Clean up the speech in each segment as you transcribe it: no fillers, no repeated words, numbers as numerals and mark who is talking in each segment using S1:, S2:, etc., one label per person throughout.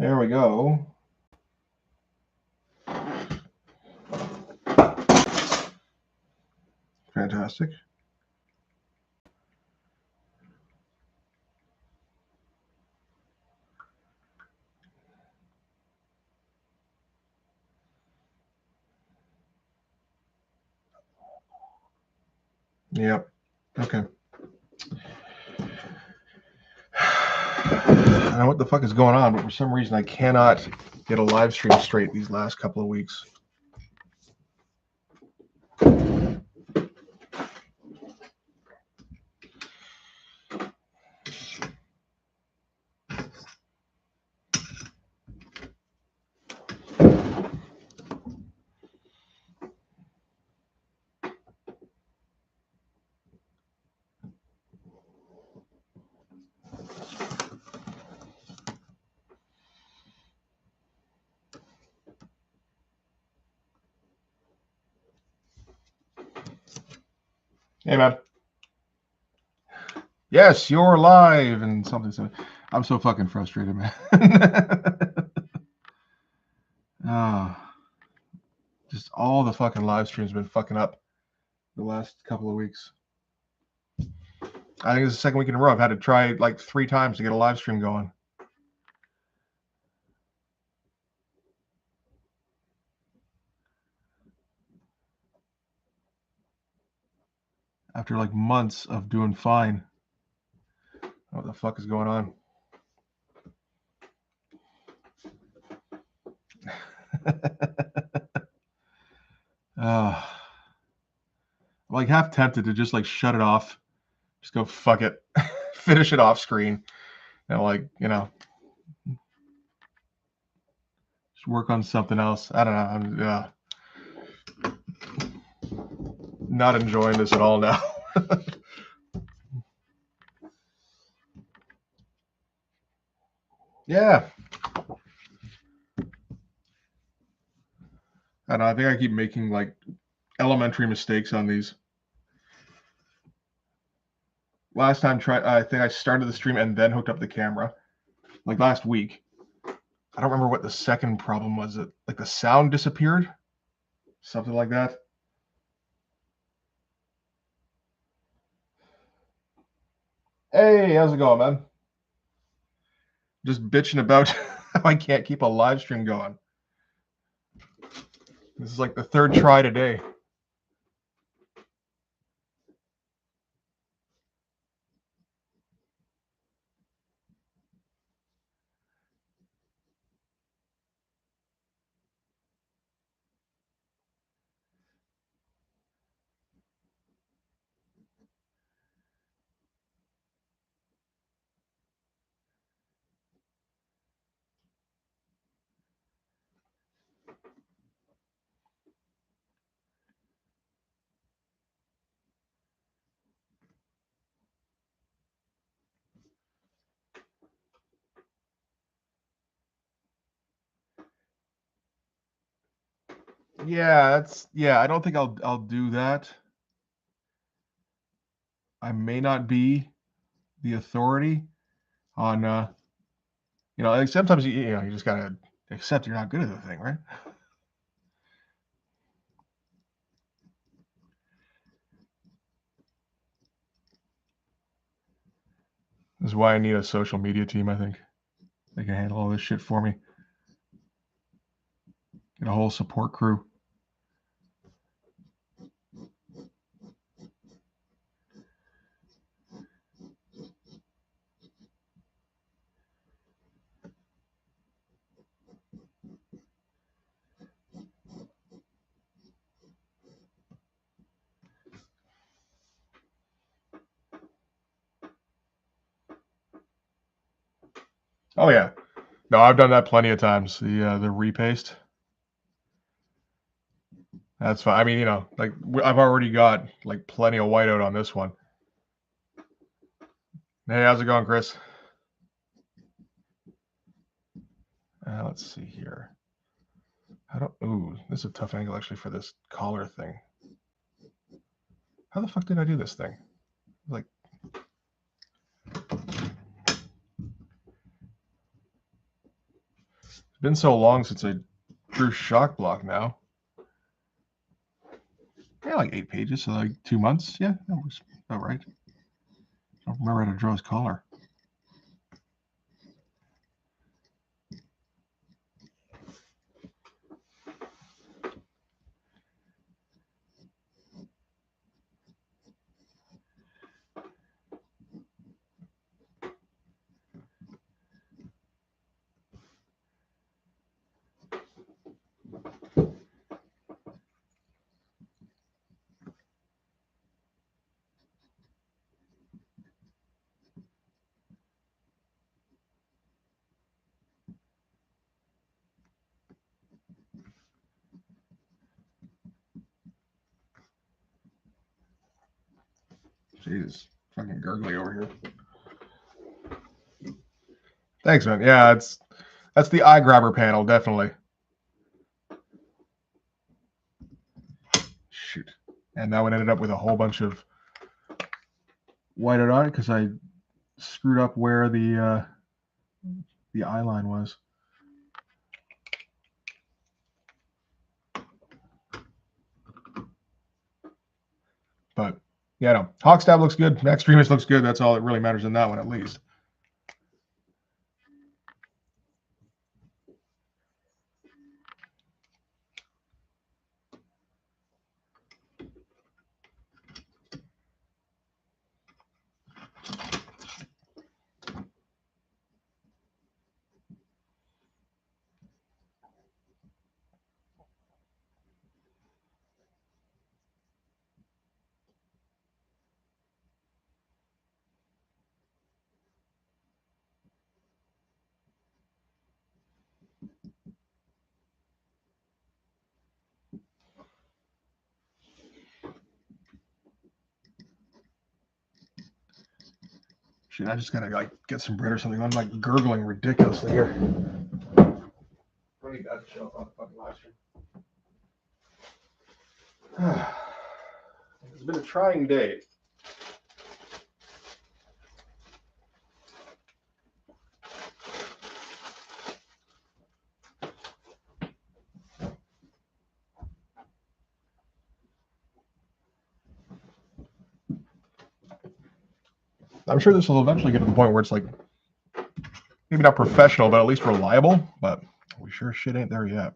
S1: There we go. Fantastic. Yep. Okay. I don't know what the fuck is going on, but for some reason I cannot get a live stream straight these last couple of weeks. Hey, man. Yes, you're live and something. I'm so fucking frustrated, man. Just all the fucking live streams been fucking up the last couple of weeks. I think it's the second week in a row I've had to try like 3 times to get a live stream going. After like months of doing fine. What the fuck is going on? I'm like half tempted to just like shut it off. Just go fuck it. Finish it off screen. And like, just work on something else. I don't know. I'm not enjoying this at all now. Yeah. I don't know. I think I keep making like elementary mistakes on these. Last time I think I started the stream and then hooked up the camera. Like last week. I don't remember what the second problem was. It like the sound disappeared? Something like that. Hey, how's it going, man? Just bitching about how I can't keep a live stream going. This is like the third try today. Yeah, I don't think I'll do that. I may not be the authority on like sometimes you just gotta accept you're not good at the thing, right? This is why I need a social media team, I think. They can handle all this shit for me. Get a whole support crew. Oh yeah. No, I've done that plenty of times. The repaste. That's fine. I mean, like I've already got like plenty of whiteout on this one. Hey, how's it going, Chris? Let's see here. Ooh, this is a tough angle actually for this collar thing. How the fuck did I do this thing? Like, been so long since I drew shock block now. Yeah, like 8 pages, so like 2 months. Yeah, that was about right. I don't remember how to draw his collar. Jeez, fucking gurgly over here. Thanks, man. Yeah, that's the eye grabber panel, definitely. Shoot. And that one ended up with a whole bunch of whited on it because I screwed up where the eye line was. But yeah, no. Hawk Stab looks good. Extremis looks good. That's all that really matters in that one, at least. Shit, I just gotta like get some bread or something. I'm like gurgling ridiculously here. Pretty bad show on the fucking live stream. It's been a trying day. I'm sure this will eventually get to the point where it's like maybe not professional, but at least reliable. But we sure shit ain't there yet.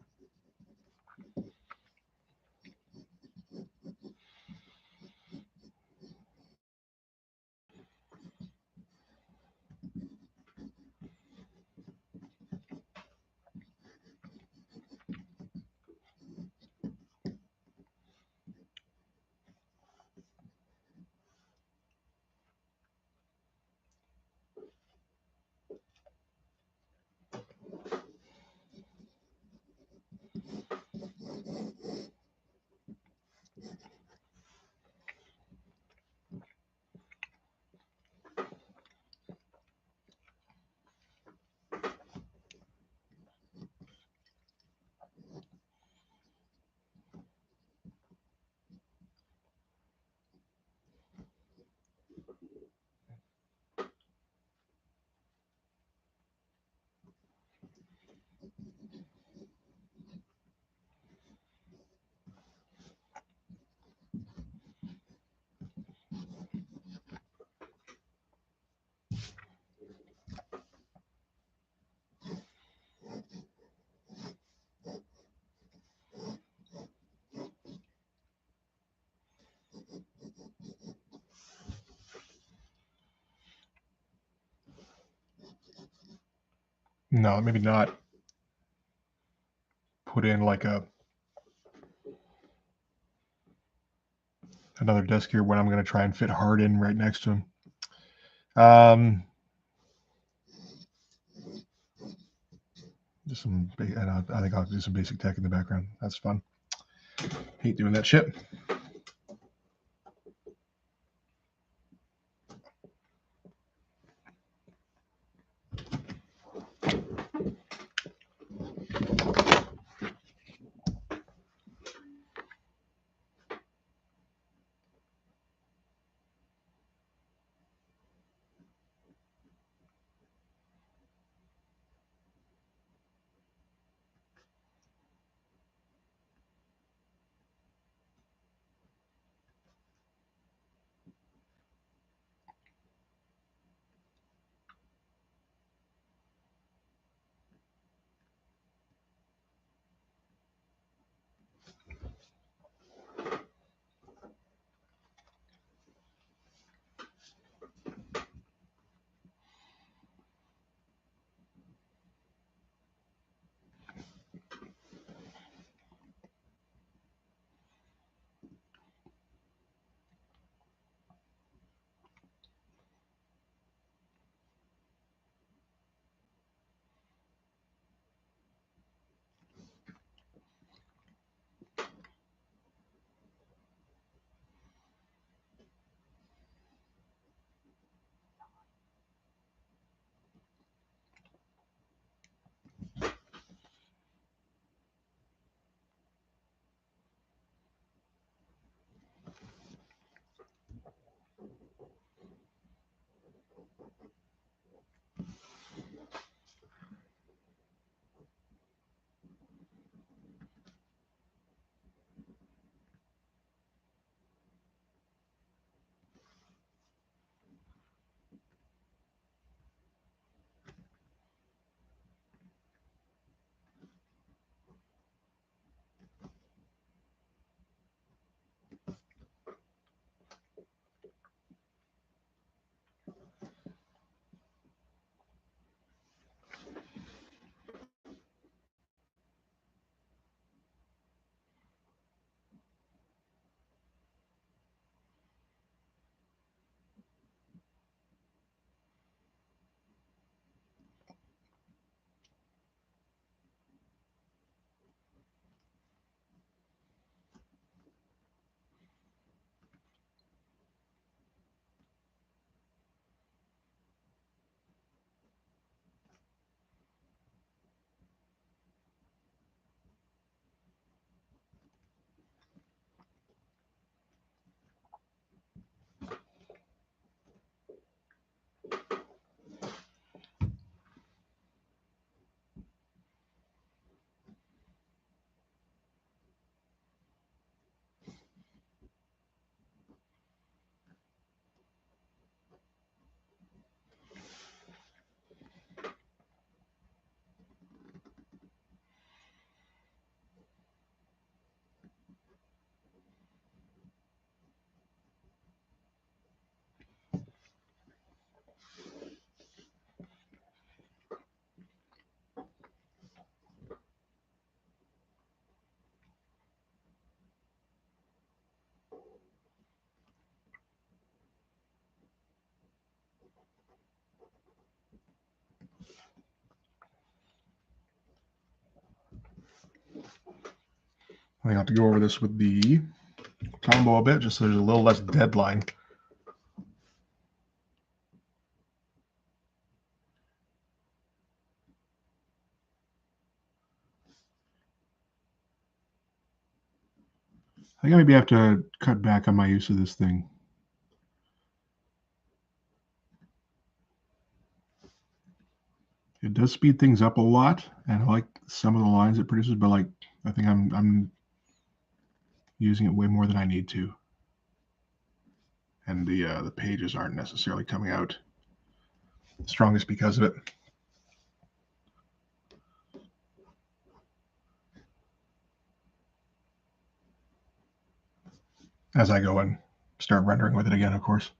S1: No, maybe not. Put in like another desk here when I'm going to try and fit hard in right next to him. Just some, and I think I'll do some basic tech in the background. That's fun. Hate doing that shit. I have to go over this with the combo a bit, just so there's a little less deadline. I think I maybe have to cut back on my use of this thing. It does speed things up a lot, and I like some of the lines it produces, but like I think I'm using it way more than I need to, and the pages aren't necessarily coming out strongest because of it. As I go and start rendering with it again, of course.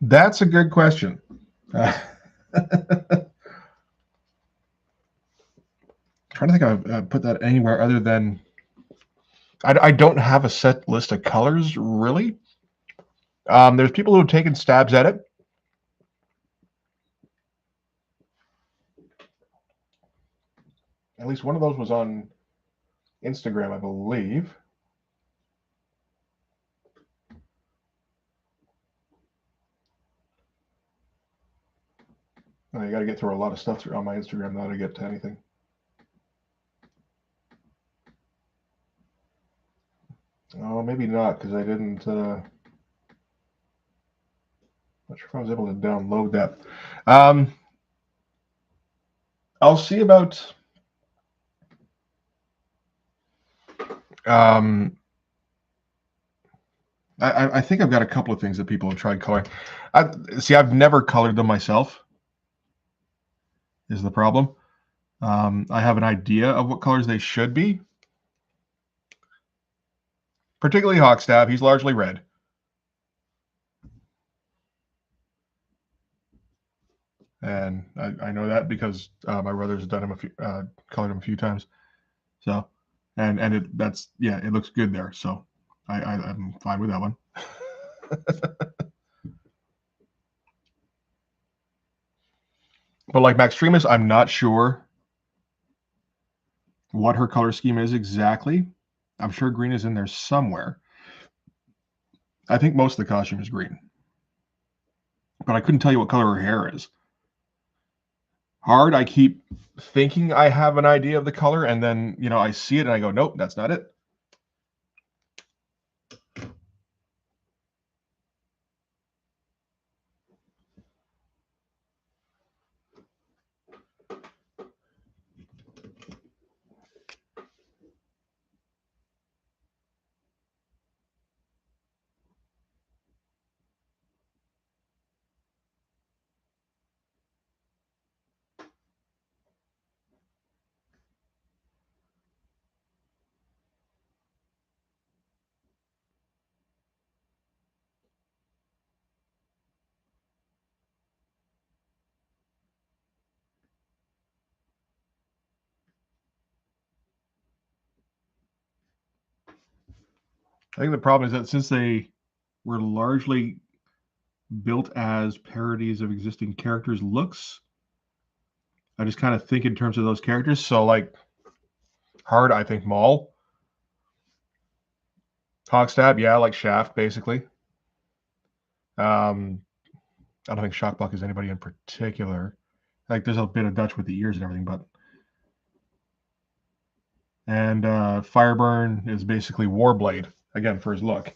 S1: That's a good question. Trying to think I've put that anywhere other than I don't have a set list of colors really. There's people who have taken stabs at it. At least one of those was on Instagram, I believe. Oh, you got to get through a lot of stuff on my Instagram now to get to anything. Oh, maybe not, because I didn't. Not sure if I was able to download that. I'll see about. I think I've got a couple of things that people have tried coloring. I've never colored them myself. Is the problem? I have an idea of what colors they should be, particularly Hawkstab. He's largely red. And I know that because my brother's done him colored him a few times. So, and it looks good there. So I'm fine with that one. But like Maxtremus, I'm not sure what her color scheme is exactly. I'm sure green is in there somewhere. I think most of the costume is green, but I couldn't tell you what color her hair is. Hard, I keep thinking I have an idea of the color, and then I see it and I go, nope, that's not it. I think the problem is that since they were largely built as parodies of existing characters' looks, I just kind of think in terms of those characters. So like Hard, I think Maul. Hogstab, yeah, like Shaft, basically. I don't think Shockbuck is anybody in particular. Like there's a bit of Dutch with the ears and everything, but and Fireburn is basically Warblade again for his look.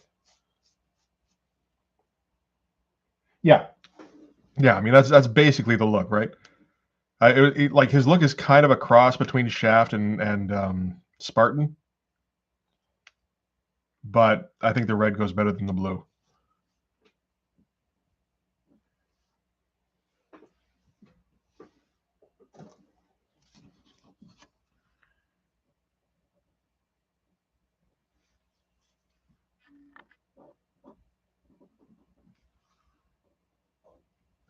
S1: Yeah, I mean that's basically the look, right? Like his look is kind of a cross between Shaft and Spartan, but I think the red goes better than the blue.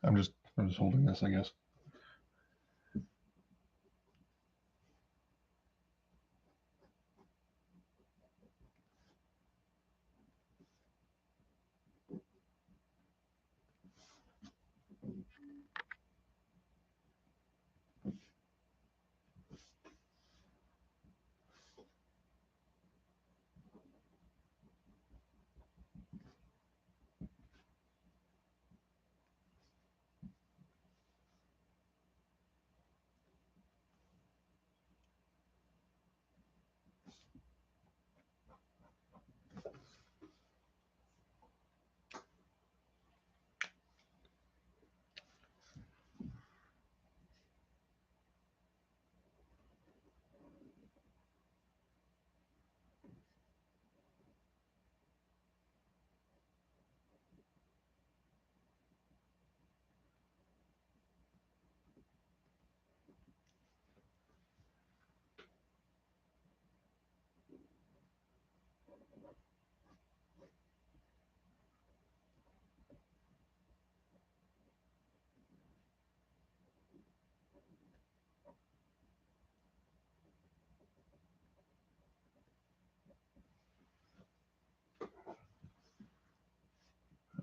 S1: I'm just holding this, I guess.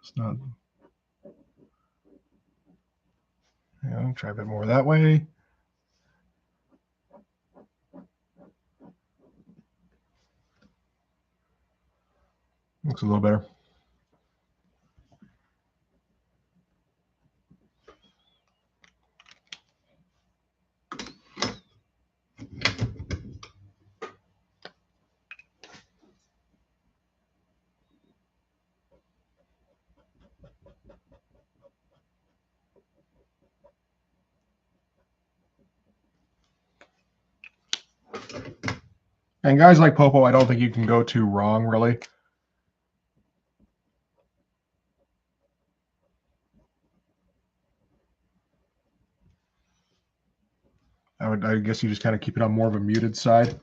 S1: It's not. Try a bit more that way. Looks a little better. And guys like Popo, I don't think you can go too wrong, really. I guess you just kind of keep it on more of a muted side.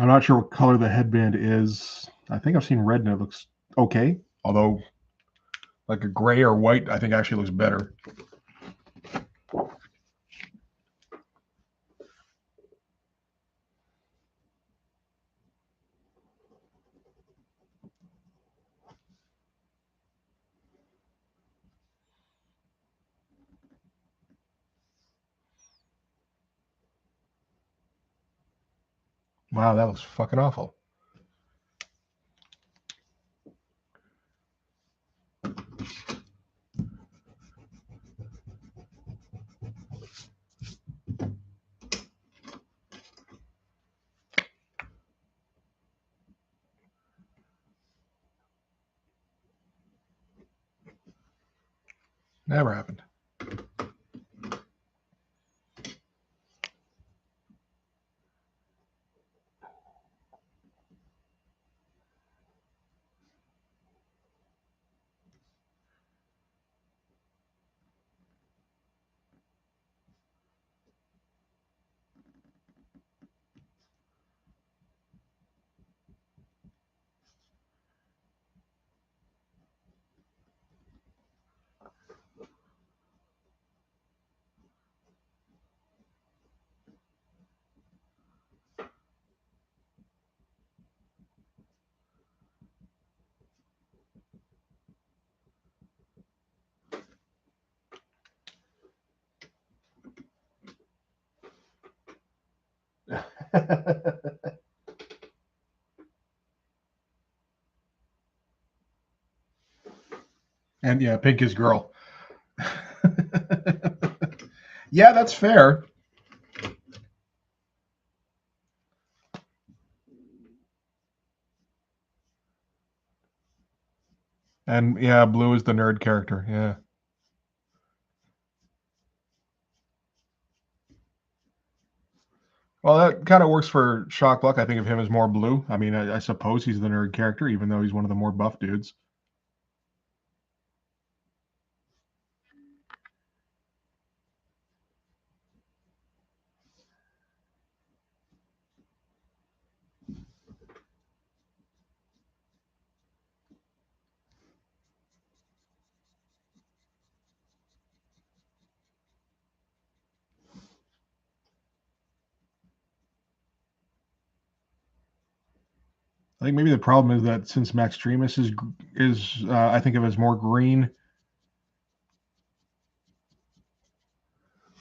S1: I'm not sure what color the headband is. I think I've seen red and it looks okay. Although, like a gray or white, I think actually looks better. Wow, that looks fucking awful. Never happened. And yeah, pink is girl. Yeah, that's fair. And yeah, blue is the nerd character. Yeah. Well, that kind of works for Shock Luck. I think of him as more blue. I mean, I suppose he's the nerd character, even though he's one of the more buff dudes. I think maybe the problem is that since Max Tremus is I think of as more green,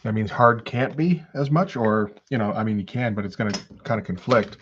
S1: that means hard can't be as much, or I mean, you can, but it's going to kind of conflict.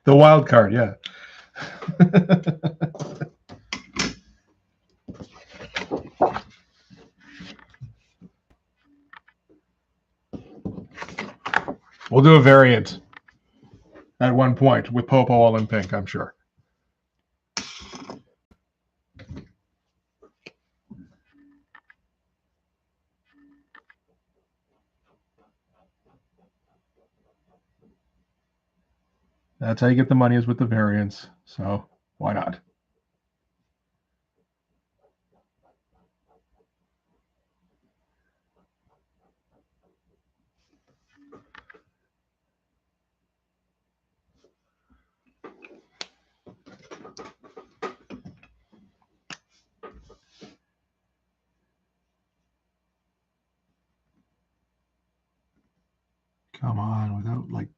S1: The wild card, yeah. We'll do a variant at one point with Popo all in pink, I'm sure. That's how you get the money, is with the variance. So why not? Come on, without like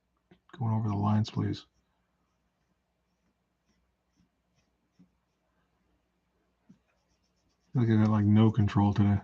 S1: going over the lines, please. I feel like I got like no control today.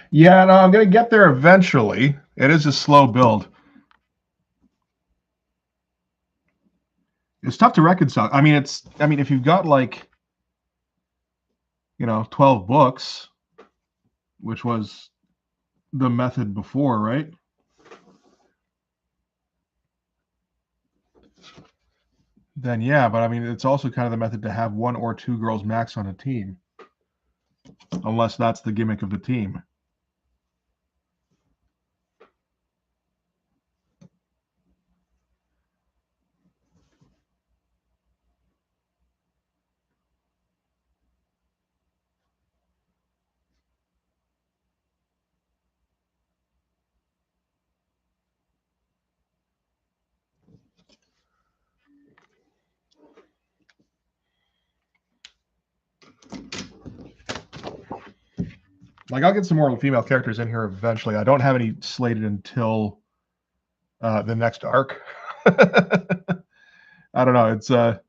S1: Yeah, no, I'm gonna get there eventually. It is a slow build. It's tough to reconcile. I mean, if you've got like, 12 books, which was the method before, right? Then yeah, but I mean, it's also kind of the method to have one or two girls max on a team, unless that's the gimmick of the team. Like, I'll get some more female characters in here eventually. I don't have any slated until the next arc. I don't know. It's the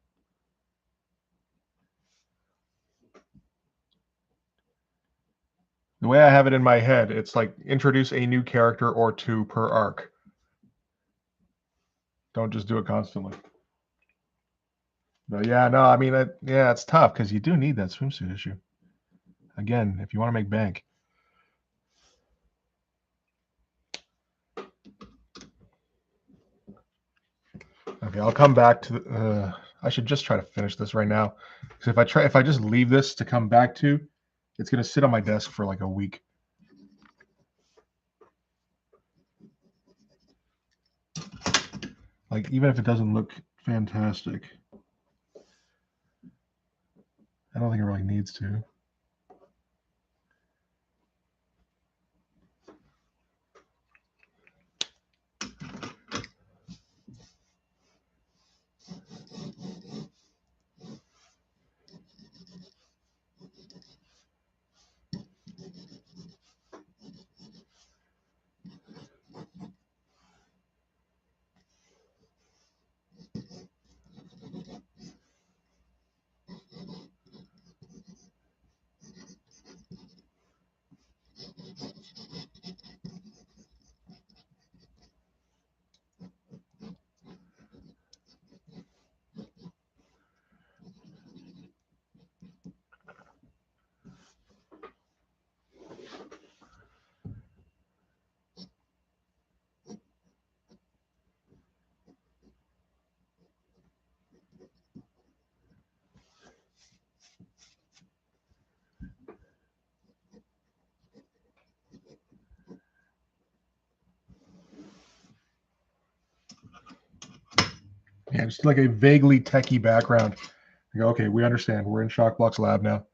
S1: way I have it in my head. It's like introduce a new character or two per arc. Don't just do it constantly. But yeah, no, I mean, it's tough because you do need that swimsuit issue. Again, if you want to make bank. Okay, I'll come back to. I should just try to finish this right now, because if I just leave this to come back to, it's gonna sit on my desk for like a week. Like, even if it doesn't look fantastic, I don't think it really needs to. Yeah, just like a vaguely techie background. Like, okay, we understand. We're in Shockblock's lab now.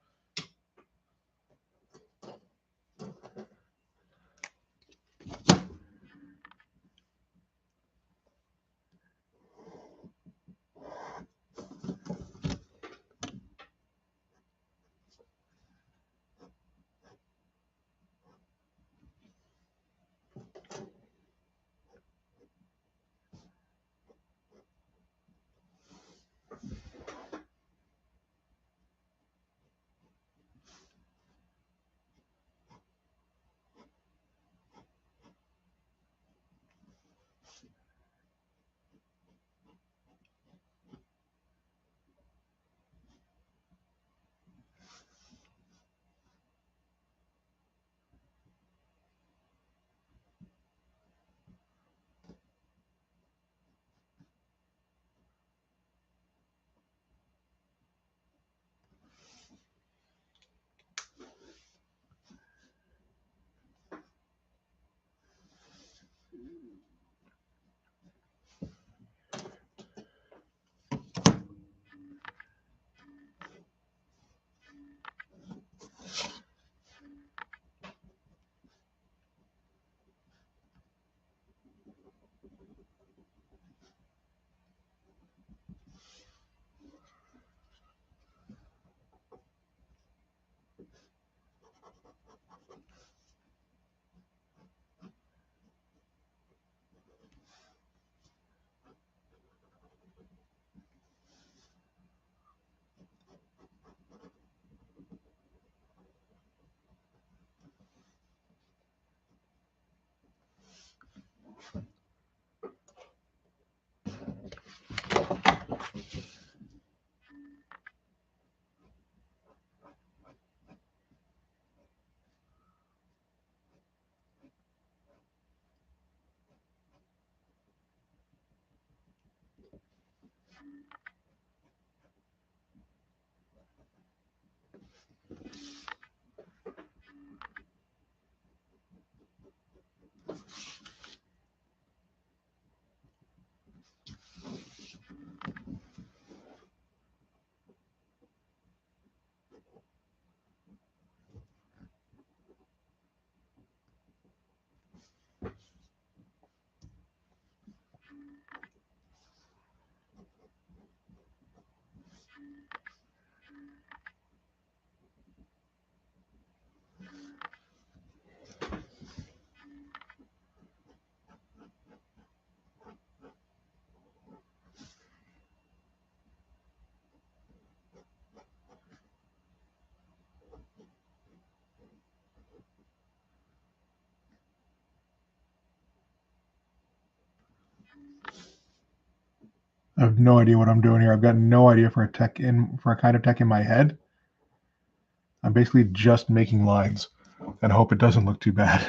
S1: I have no idea what I'm doing here. I've got no idea for a kind of tech in my head. I'm basically just making lines and hope it doesn't look too bad.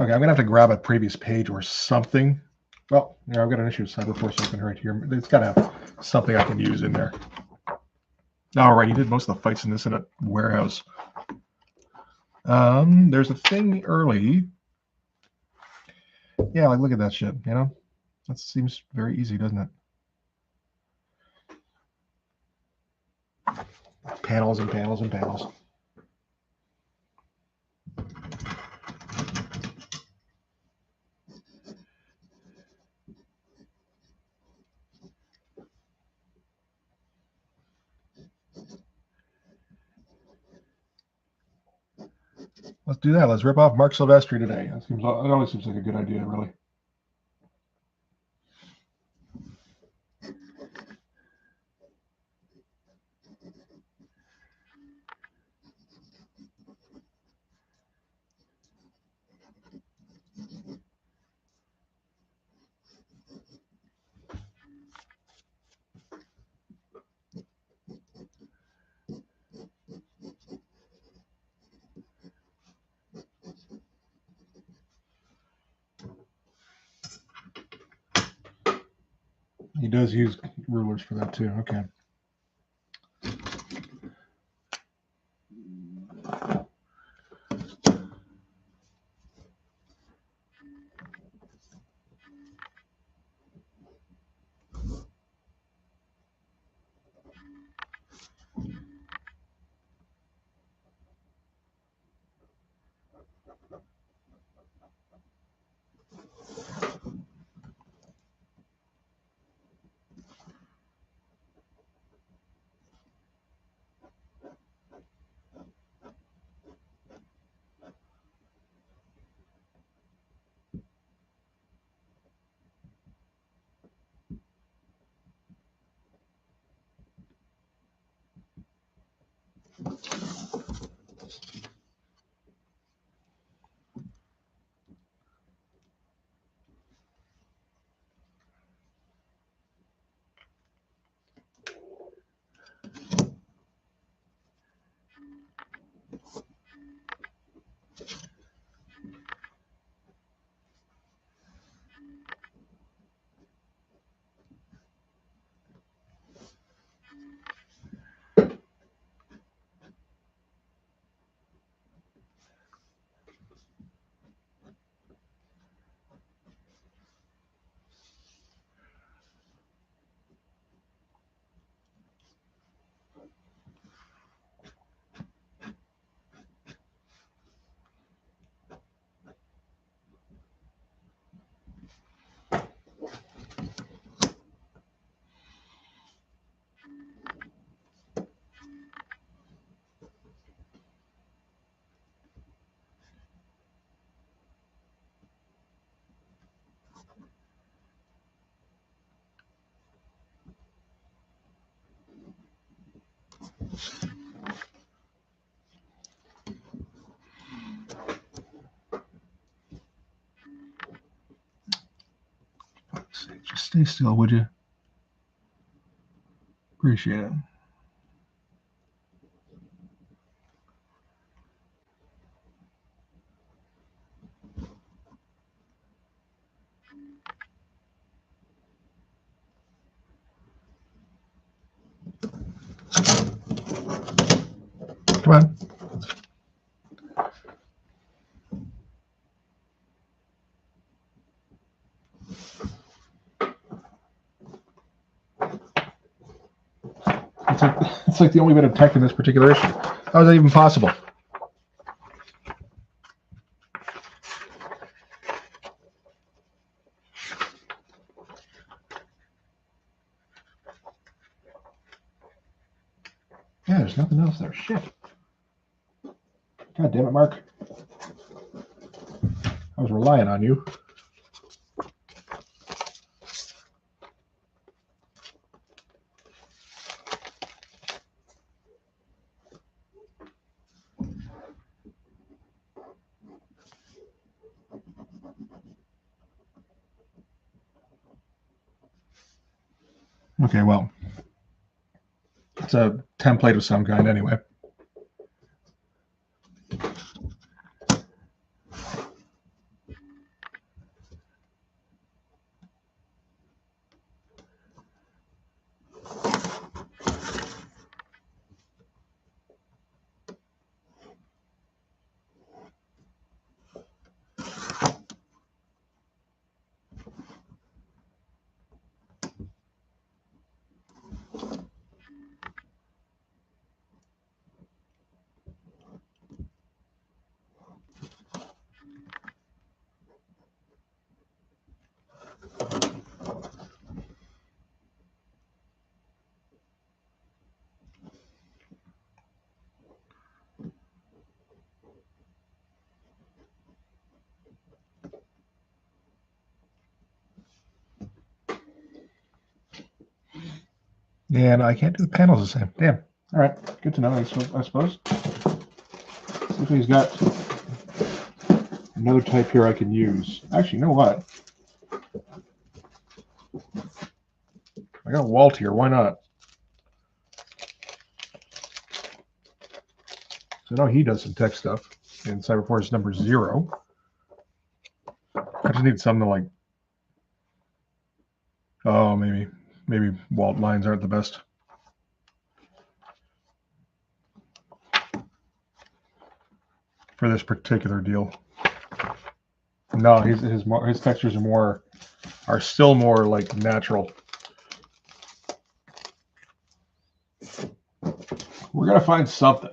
S1: Okay, I'm gonna have to grab a previous page or something. Well, yeah, I've got an issue with Cyberforce open right here. It's got to have something I can use in there. All right, you did most of the fights in this in a warehouse. There's a thing early. Yeah, like look at that shit. You know, that seems very easy, doesn't it? Panels and panels and panels. Let's do that. Let's rip off Mark Silvestri today. It always seems like a good idea, really. He does use rulers for that too. Okay. Just stay still, would you? Appreciate it. Come on. It's like the only bit of tech in this particular issue. How is that even possible? Yeah, there's nothing else there. Shit. God damn it, Mark. I was relying on you. Okay, well, it's a template of some kind anyway. Yeah, no, I can't do the panels the same. Damn. All right, good to know, I suppose. See if he's got another type here I can use. Actually, you know what? I got Walt here. Why not? So I know he does some tech stuff in Cyberforce number 0. I just need something like, oh, maybe Walt lines aren't the best. For this particular deal. No, his textures are still more like natural. We're gonna find something.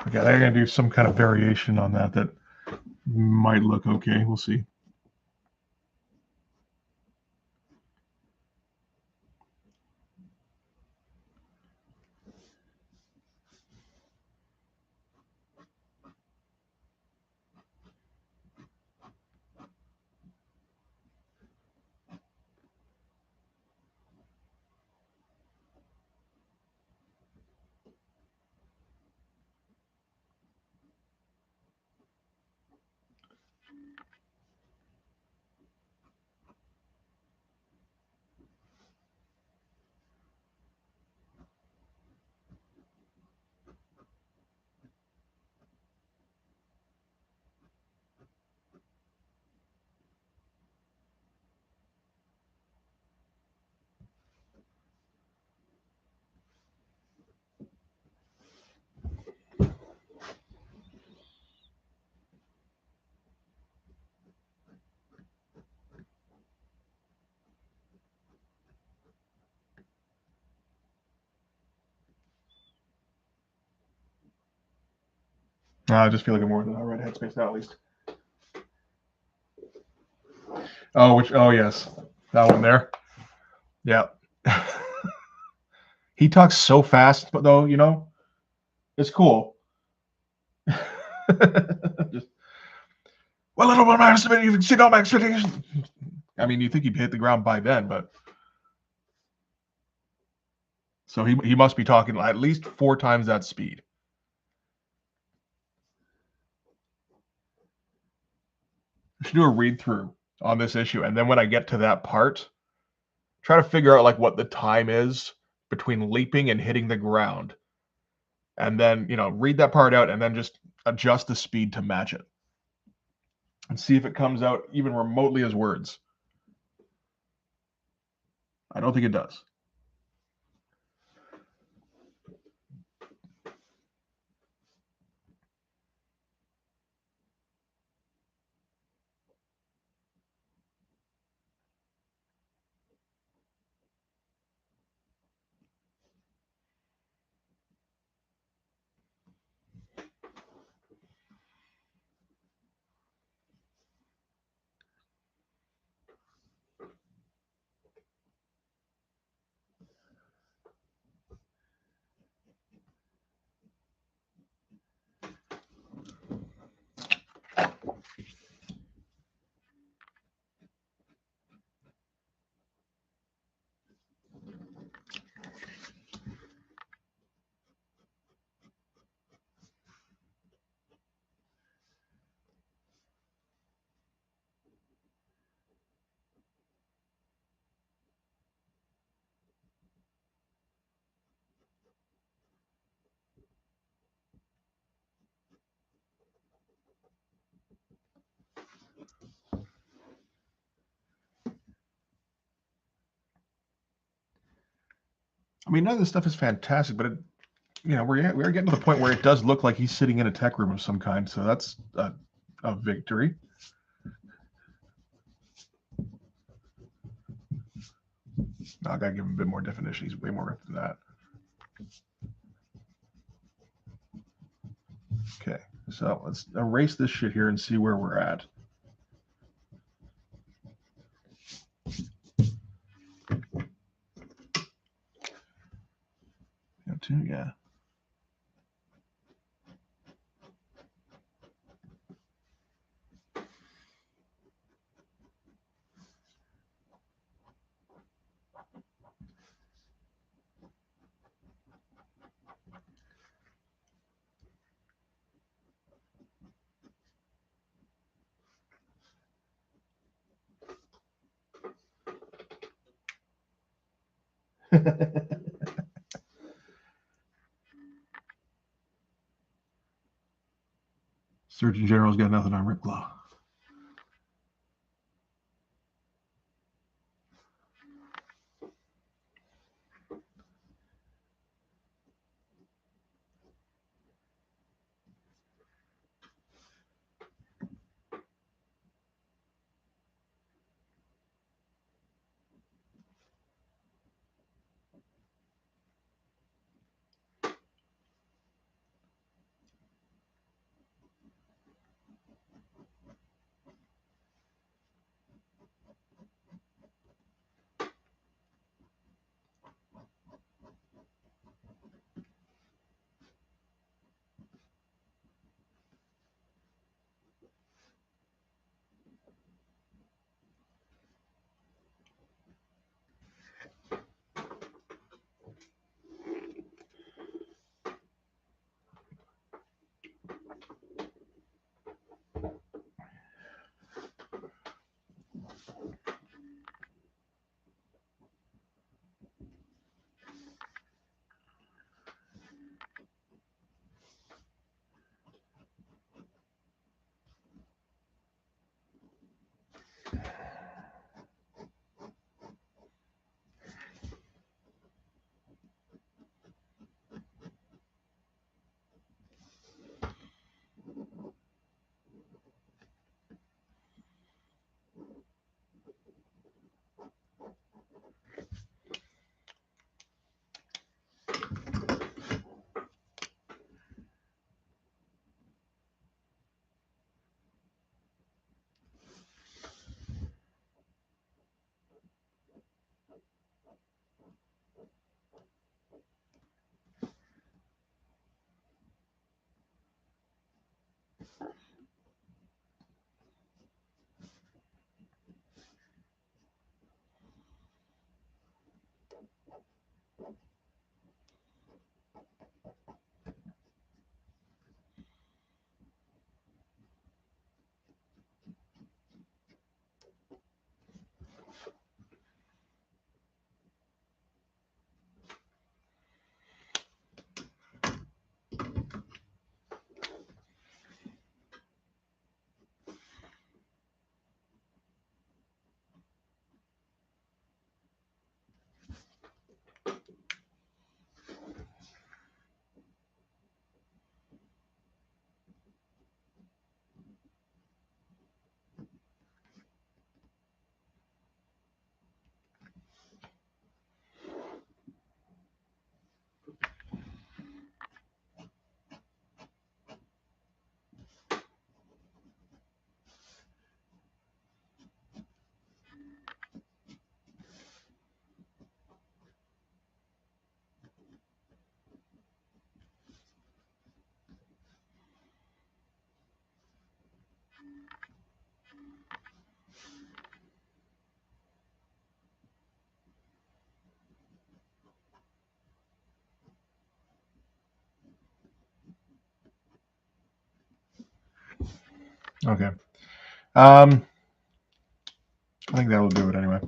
S1: Okay, they're gonna do some kind of variation on that might look okay. We'll see. I just feel like I'm more in the right headspace now, at least. Oh, oh yes, that one there. Yeah. He talks so fast, but though, it's cool. Just, well, little one, you've exceeded all my expectations. I mean, you think he'd hit the ground by then, but so he must be talking at least 4 times that speed. I should do a read through on this issue, and then when I get to that part, try to figure out like what the time is between leaping and hitting the ground, and then read that part out, and then just adjust the speed to match it, and see if it comes out even remotely as words. I don't think it does. I mean, none of this stuff is fantastic, but we're getting to the point where it does look like he's sitting in a tech room of some kind. So that's a victory. I gotta give him a bit more definition. He's way more ripped than that. Okay, so let's erase this shit here and see where we're at. Yeah. Surgeon General's got nothing on Ripclaw. Okay. I think that'll do it anyway.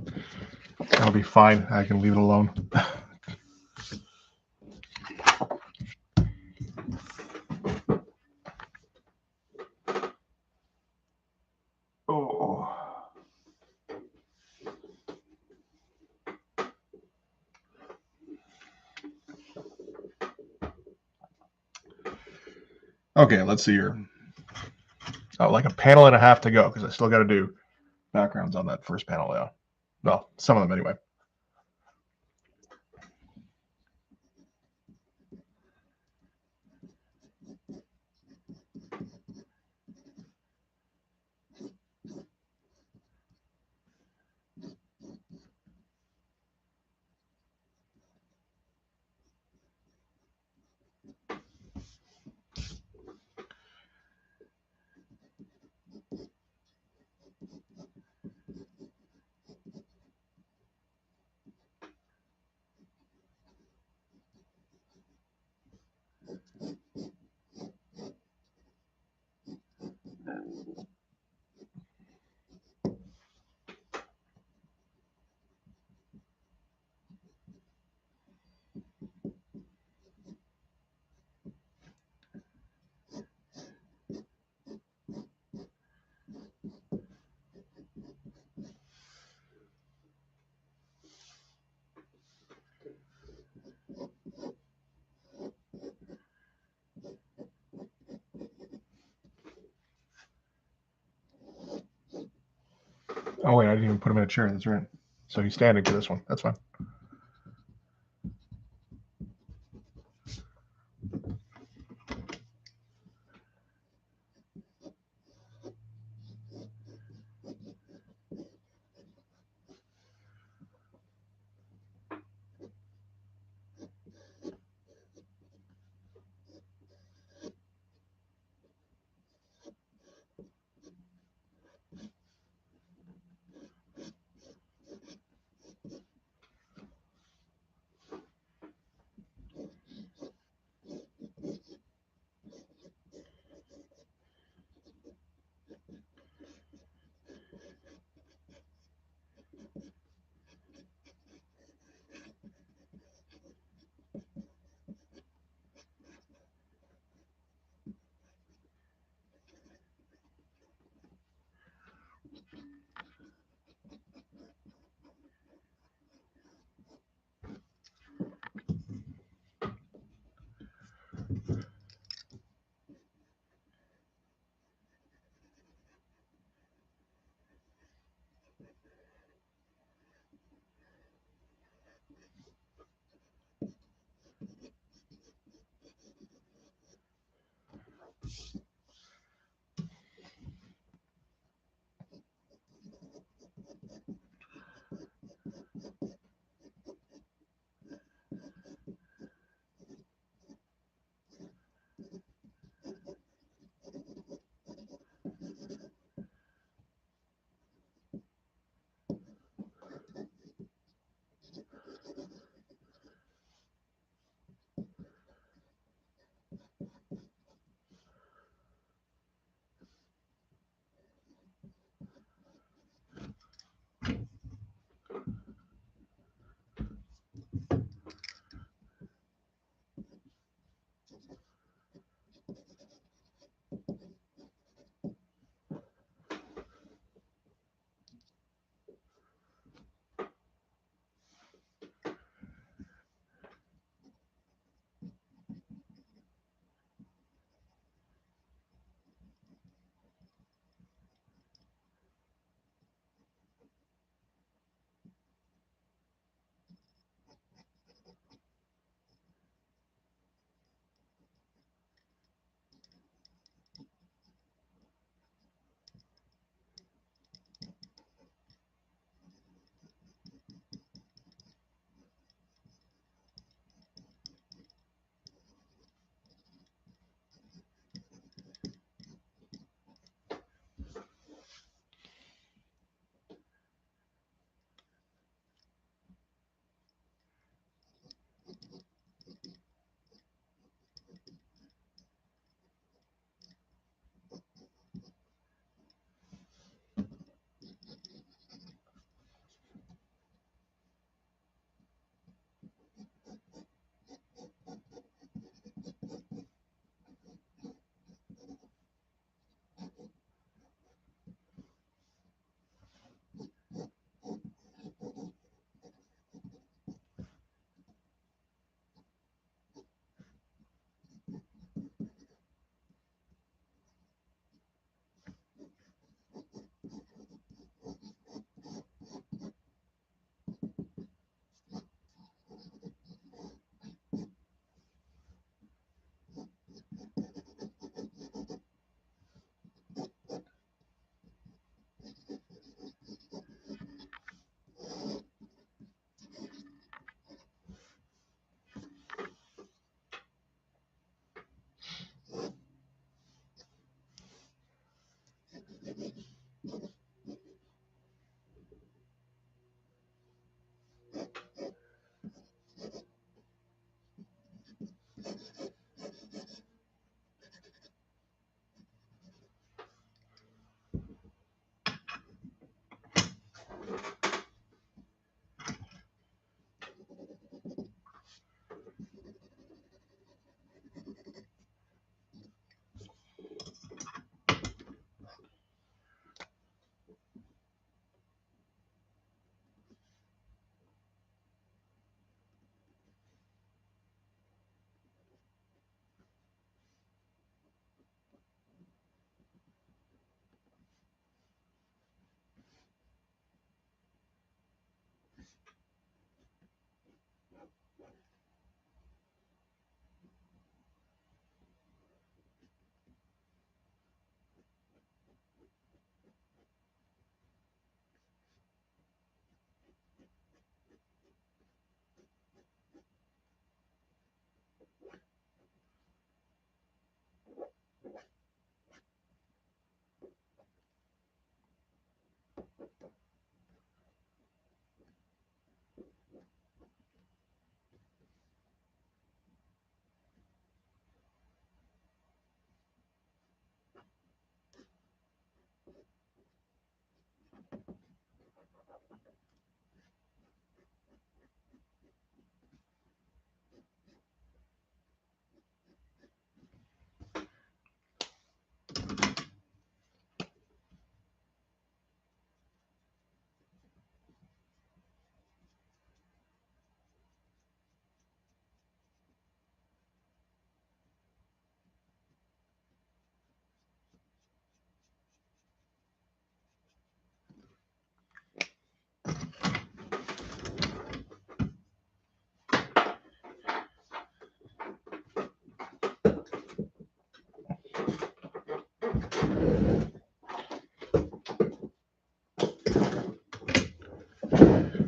S1: That'll be fine. I can leave it alone. Oh. Okay, let's see here. Oh, like a panel and a half to go because I still got to do backgrounds on that first panel. Yeah. Well, some of them anyway. Oh wait, I didn't even put him in a chair. That's right. So he's standing for this one. That's fine.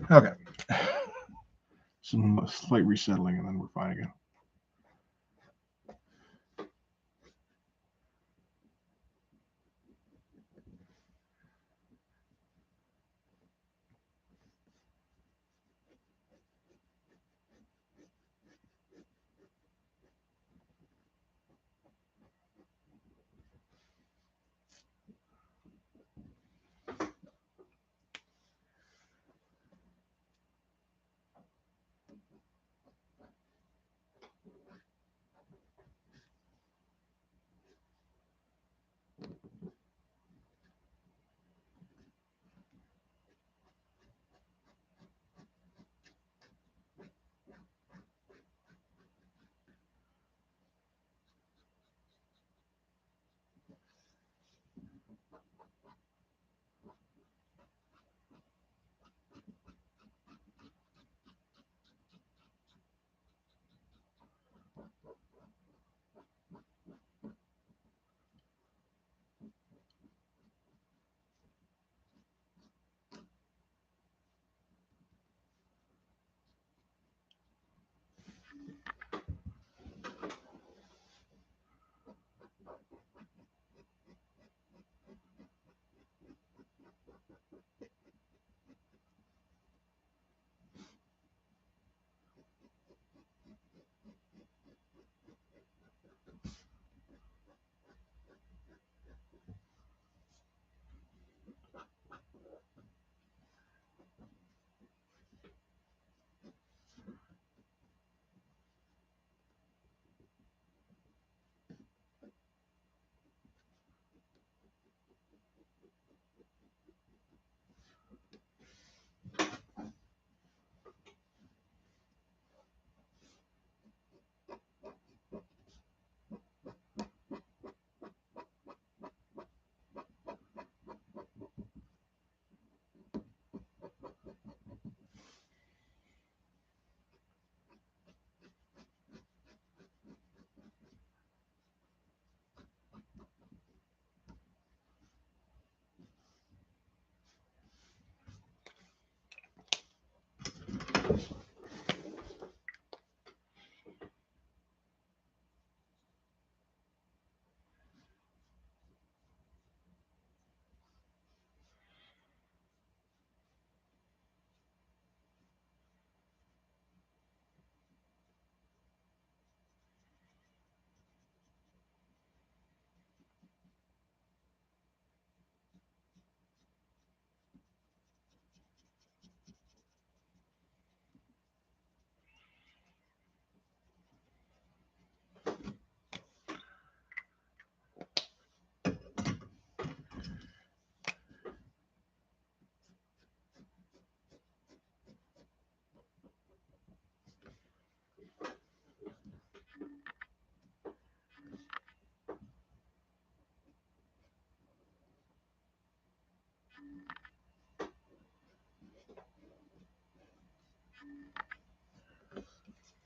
S1: Okay. Some slight resettling, and then we're fine again.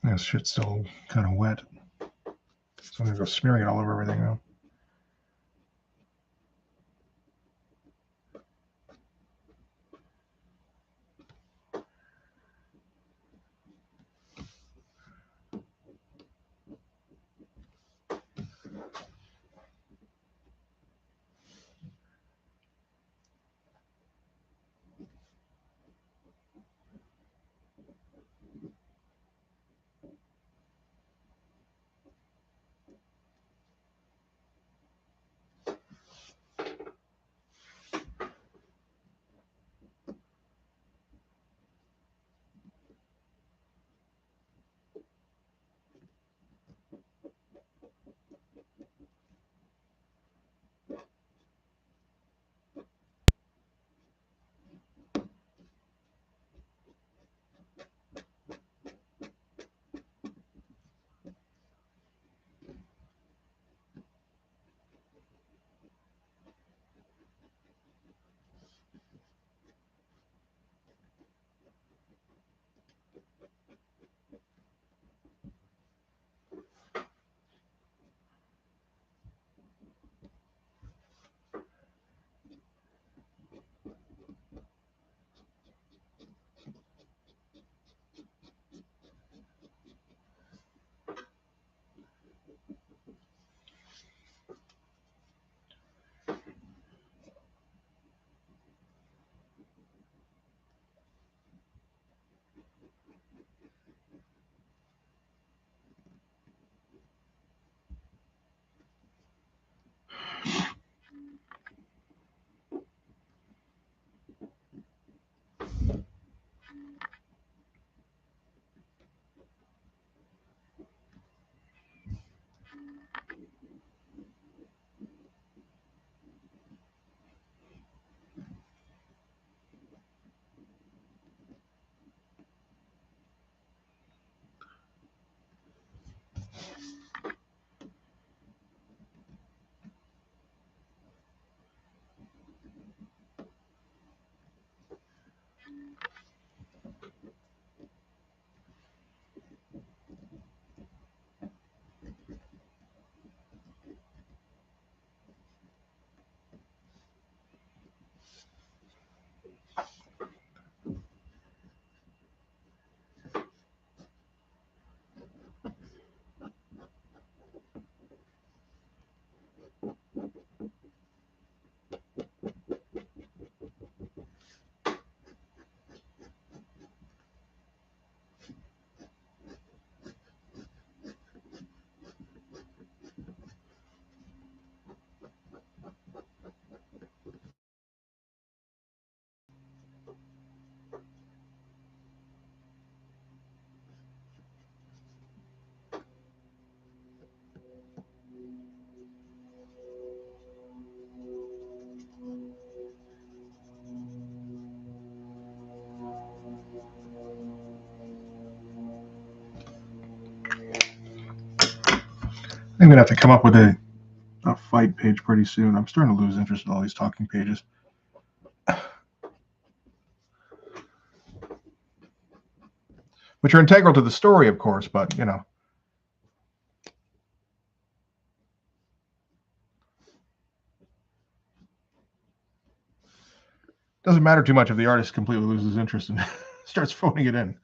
S1: This shit's still kind of wet. So I'm going to go smearing it all over everything now. I'm gonna have to come up with a fight page pretty soon. I'm starting to lose interest in all these talking pages. Which are integral to the story, of course, but you know. Doesn't matter too much if the artist completely loses interest and starts phoning it in.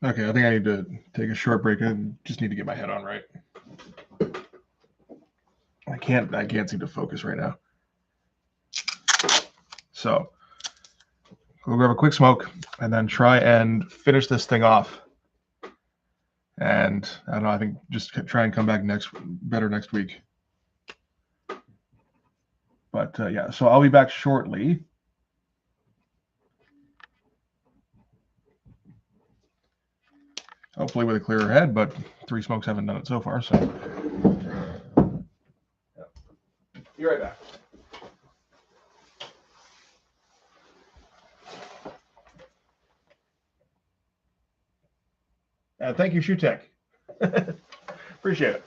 S1: Okay, I think I need to take a short break. I just need to get my head on right. I can't seem to focus right now. So we'll grab a quick smoke and then try and finish this thing off. And I don't know, I think just try and come back better next week. But yeah, so I'll be back shortly. Hopefully with a clearer head, but 3 smokes haven't done it so far. So be right back. Thank you, ShoeTech. Appreciate it.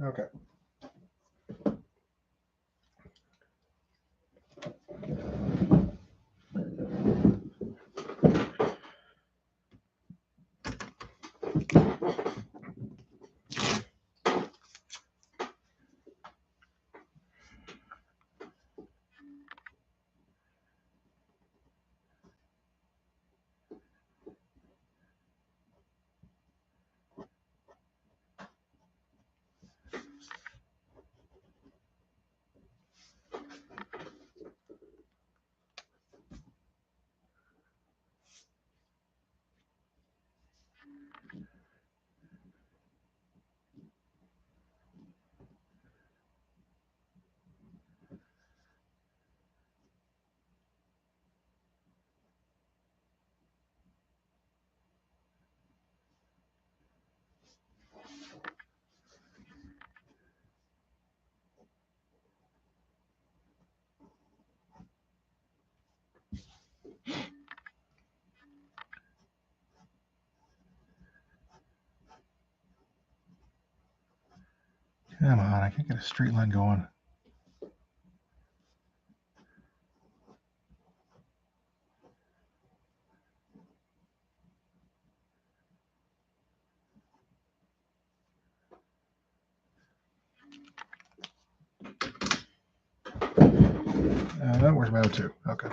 S1: Okay. Come on, I can't get a straight line going. Where's my O2? Okay.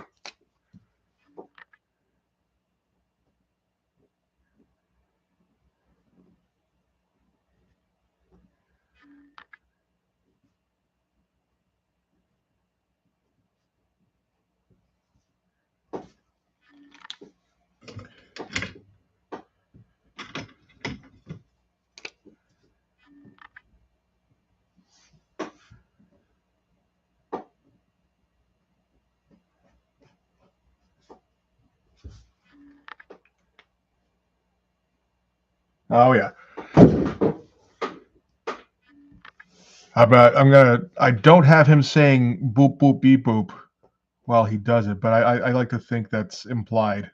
S1: Oh yeah. I don't have him saying boop boop beep boop while he does it, but I like to think that's implied.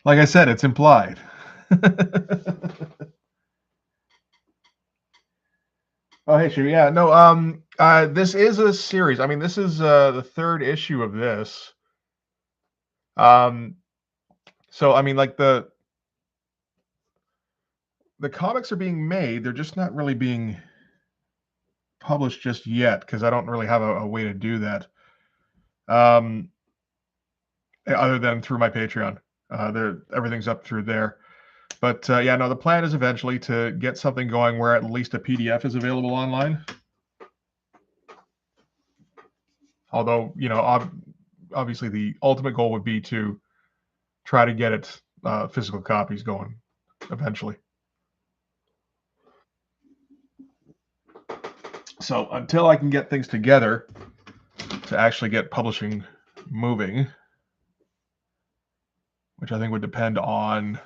S1: Like I said, it's implied. Oh, hey, sure. Yeah, no. This is a series. I mean, this is the third issue of this. So I mean, like the comics are being made. They're just not really being published just yet because I don't really have a way to do that. Other than through my Patreon. Everything's up through there. But yeah, no, the plan is eventually to get something going where at least a PDF is available online. Although, you know, obviously the ultimate goal would be to try to get it physical copies going eventually. So until I can get things together to actually get publishing moving, which I think would depend on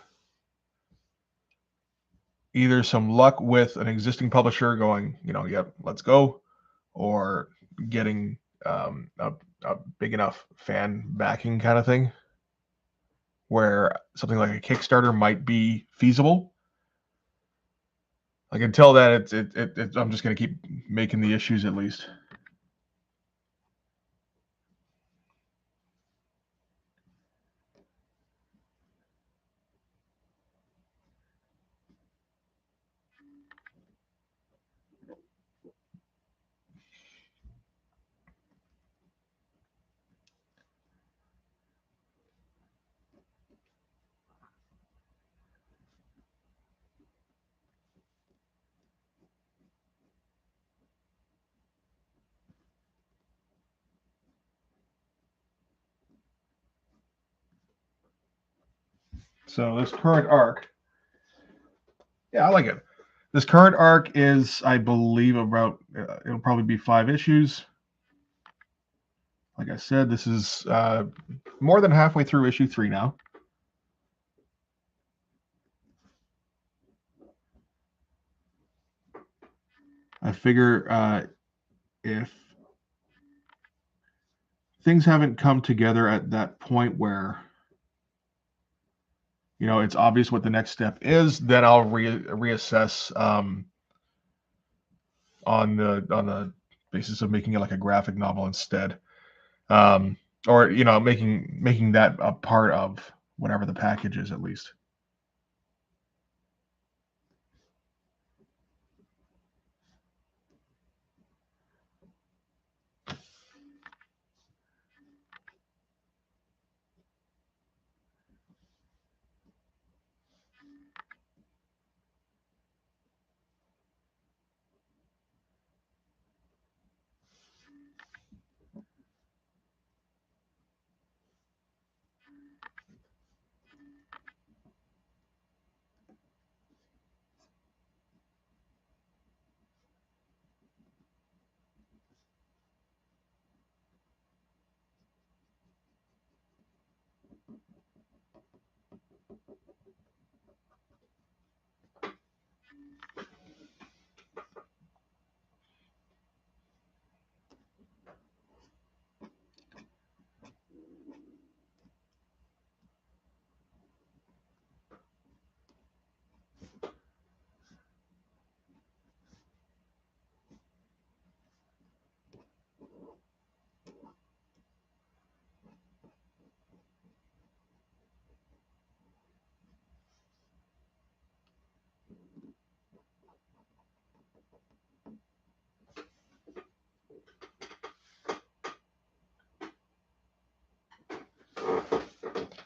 S1: either some luck with an existing publisher going, yep, let's go, or getting a big enough fan backing kind of thing where something like a Kickstarter might be feasible. Like until then, I'm just going to keep making the issues at least. So this current arc, yeah, I like it. This current arc is, I believe, about it'll probably be 5 issues. Like I said, this is more than halfway through issue 3 now. I figure if things haven't come together at that point where it's obvious what the next step is, then I'll reassess on the basis of making it like a graphic novel instead, or making that a part of whatever the package is at least.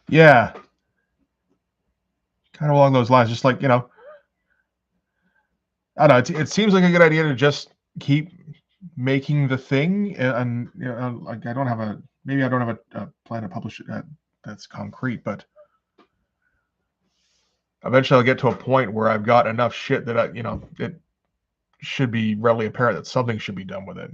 S1: Yeah, kind of along those lines. Just like, I don't know. It seems like a good idea to just keep making the thing, and like I don't have a plan to publish it that's concrete, but eventually I'll get to a point where I've got enough shit that it should be readily apparent that something should be done with it.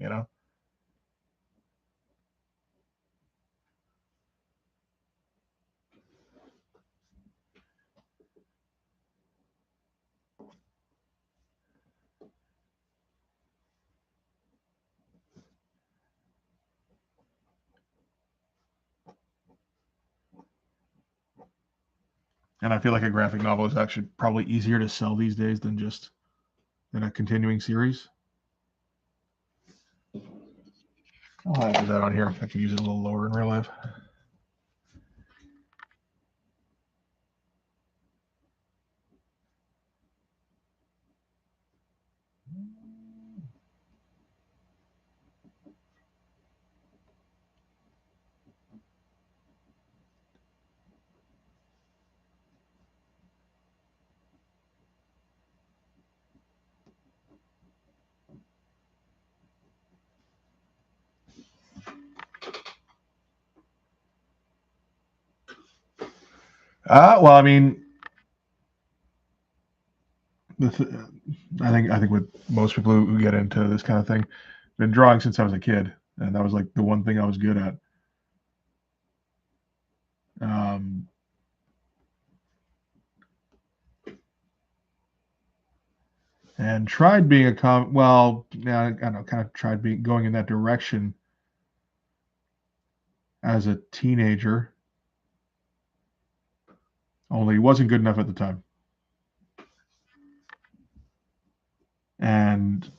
S1: And I feel like a graphic novel is actually probably easier to sell these days than a continuing series. I'll have that on here. I can use it a little lower in real life. Well, I mean, I think with most people who get into this kind of thing, been drawing since I was a kid, and that was like the one thing I was good at. Um, and tried being well, yeah, I don't know, kind of tried going in that direction as a teenager, only it wasn't good enough at the time, and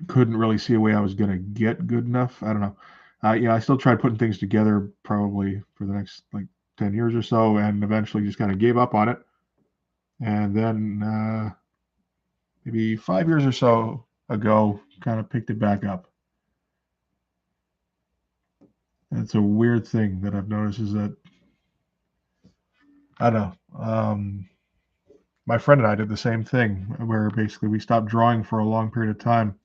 S1: couldn't really see a way I was going to get good enough. I don't know. I still tried putting things together probably for the next like 10 years or so, and eventually just kind of gave up on it. And then maybe 5 years or so ago, kind of picked it back up. And it's a weird thing that I've noticed is that, I don't know, my friend and I did the same thing where basically we stopped drawing for a long period of time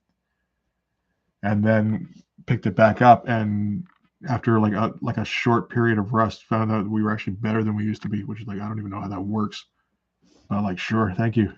S1: and then picked it back up, and after like a short period of rest found out we were actually better than we used to be, which is like I don't even know how that works, but like sure, thank you.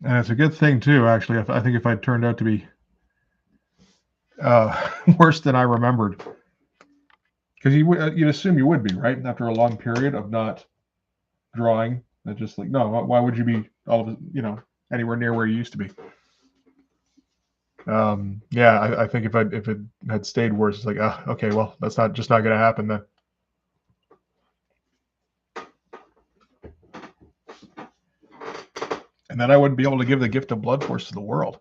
S1: And it's a good thing too, actually. I think if I turned out to be worse than I remembered, because you'd assume you would be, right, after a long period of not drawing. That just like no, why would you be all of anywhere near where you used to be? Yeah, I think if it had stayed worse, it's like okay, well that's not going to happen then. And then I wouldn't be able to give the gift of blood force to the world.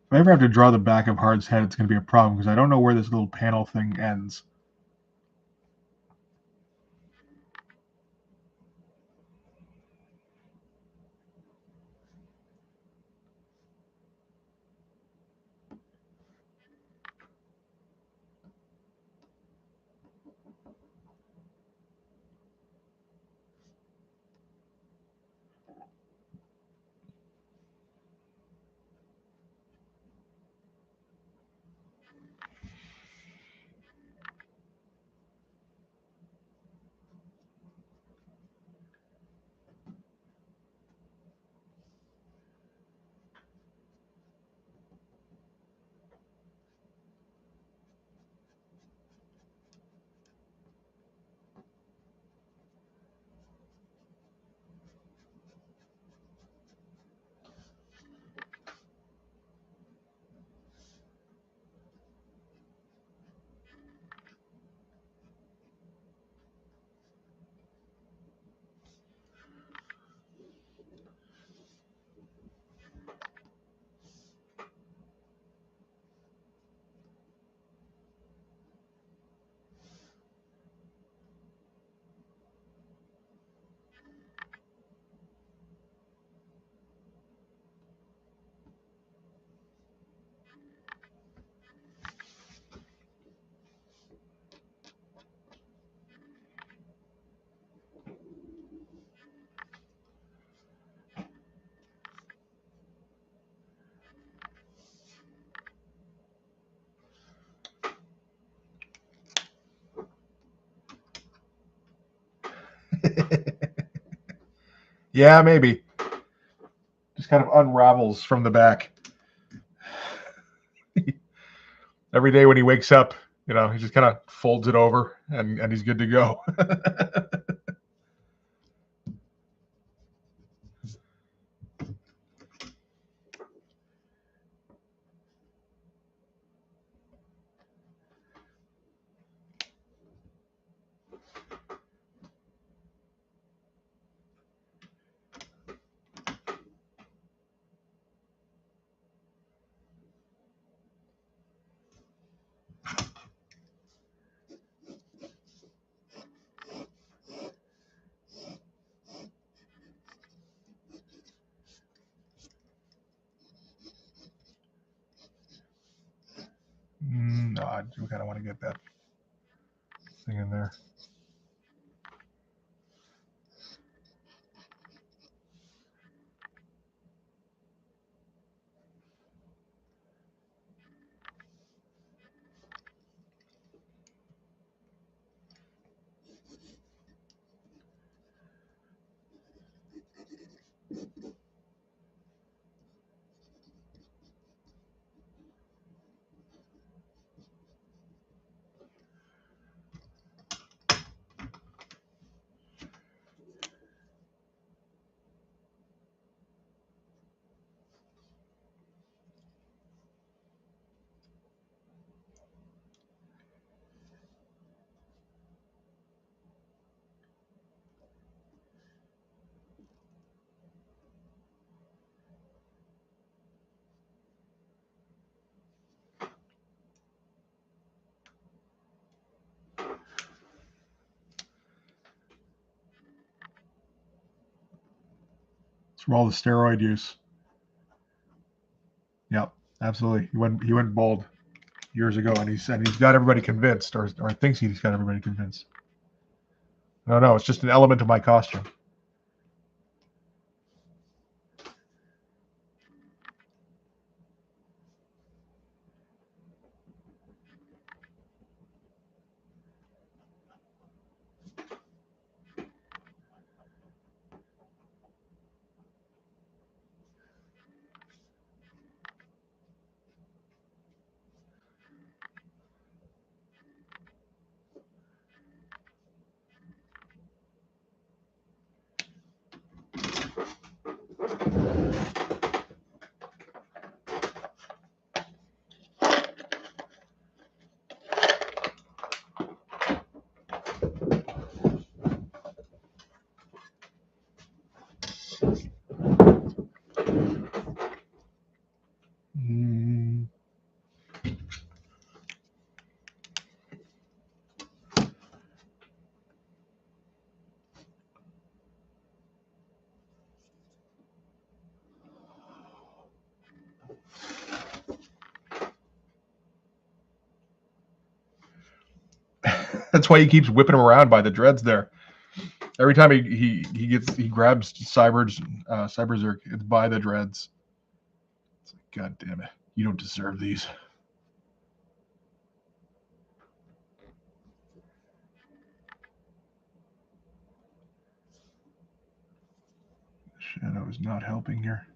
S1: If I ever have to draw the back of Hard's head, it's going to be a problem because I don't know where this little panel thing ends. Yeah, maybe. Just kind of unravels from the back. Every day when he wakes up, he just kind of folds it over and he's good to go. No, I do kind of want to get that thing in there. It's from all the steroid use. Yep, absolutely. He went bald years ago, and he's got everybody convinced, or thinks he's got everybody convinced. No, it's just an element of my costume. Mm. That's why he keeps whipping him around by the dreads there. Every time he grabs Cyberzerk, it's by the dreads. It's like, God damn it, you don't deserve these. Shadow is not helping here.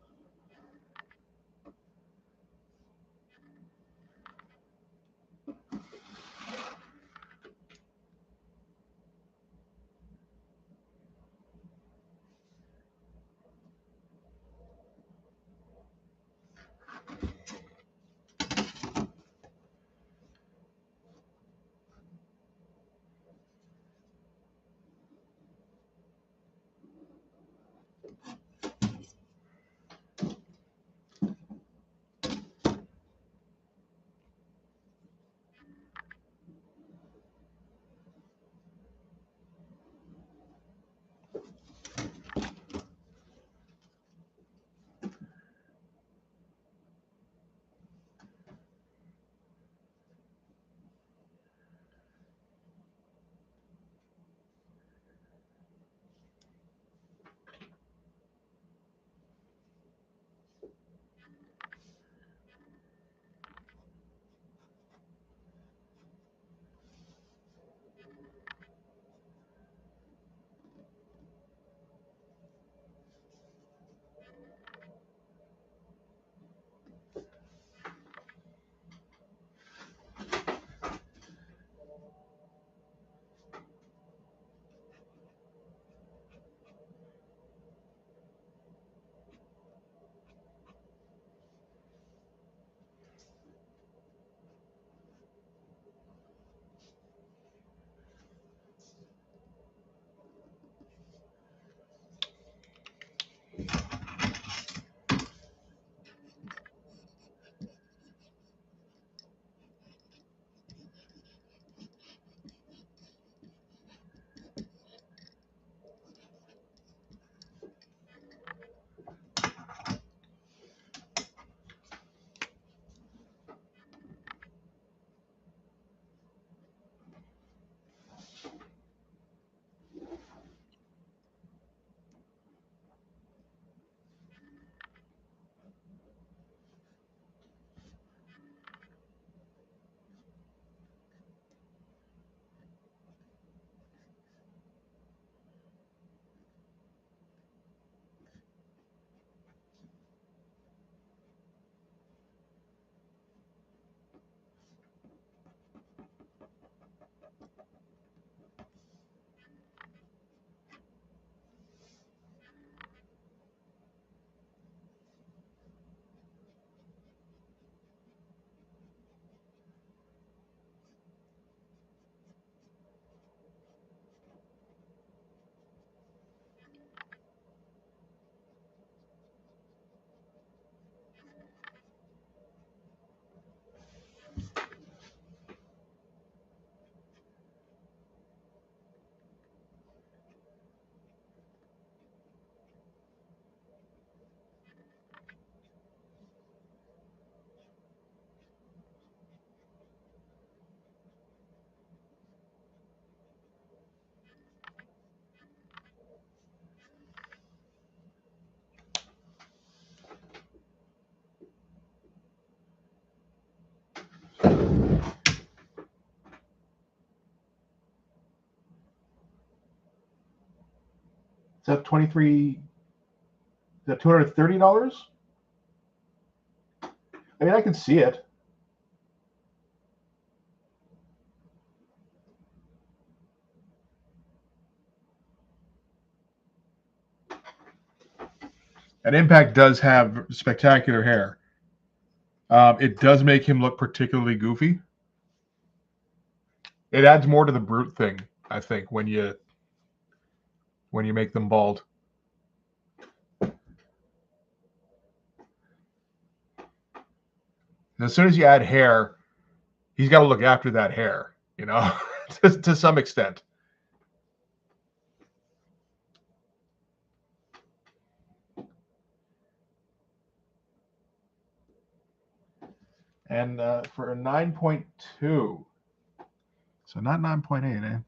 S1: Is that 23? Is that $230? I mean, I can see it. And Impact does have spectacular hair. It does make him look particularly goofy. It adds more to the brute thing, I think, when you make them bald. And as soon as you add hair, he's got to look after that hair, you know, to some extent. And for a 9.2, so not 9.8, eh?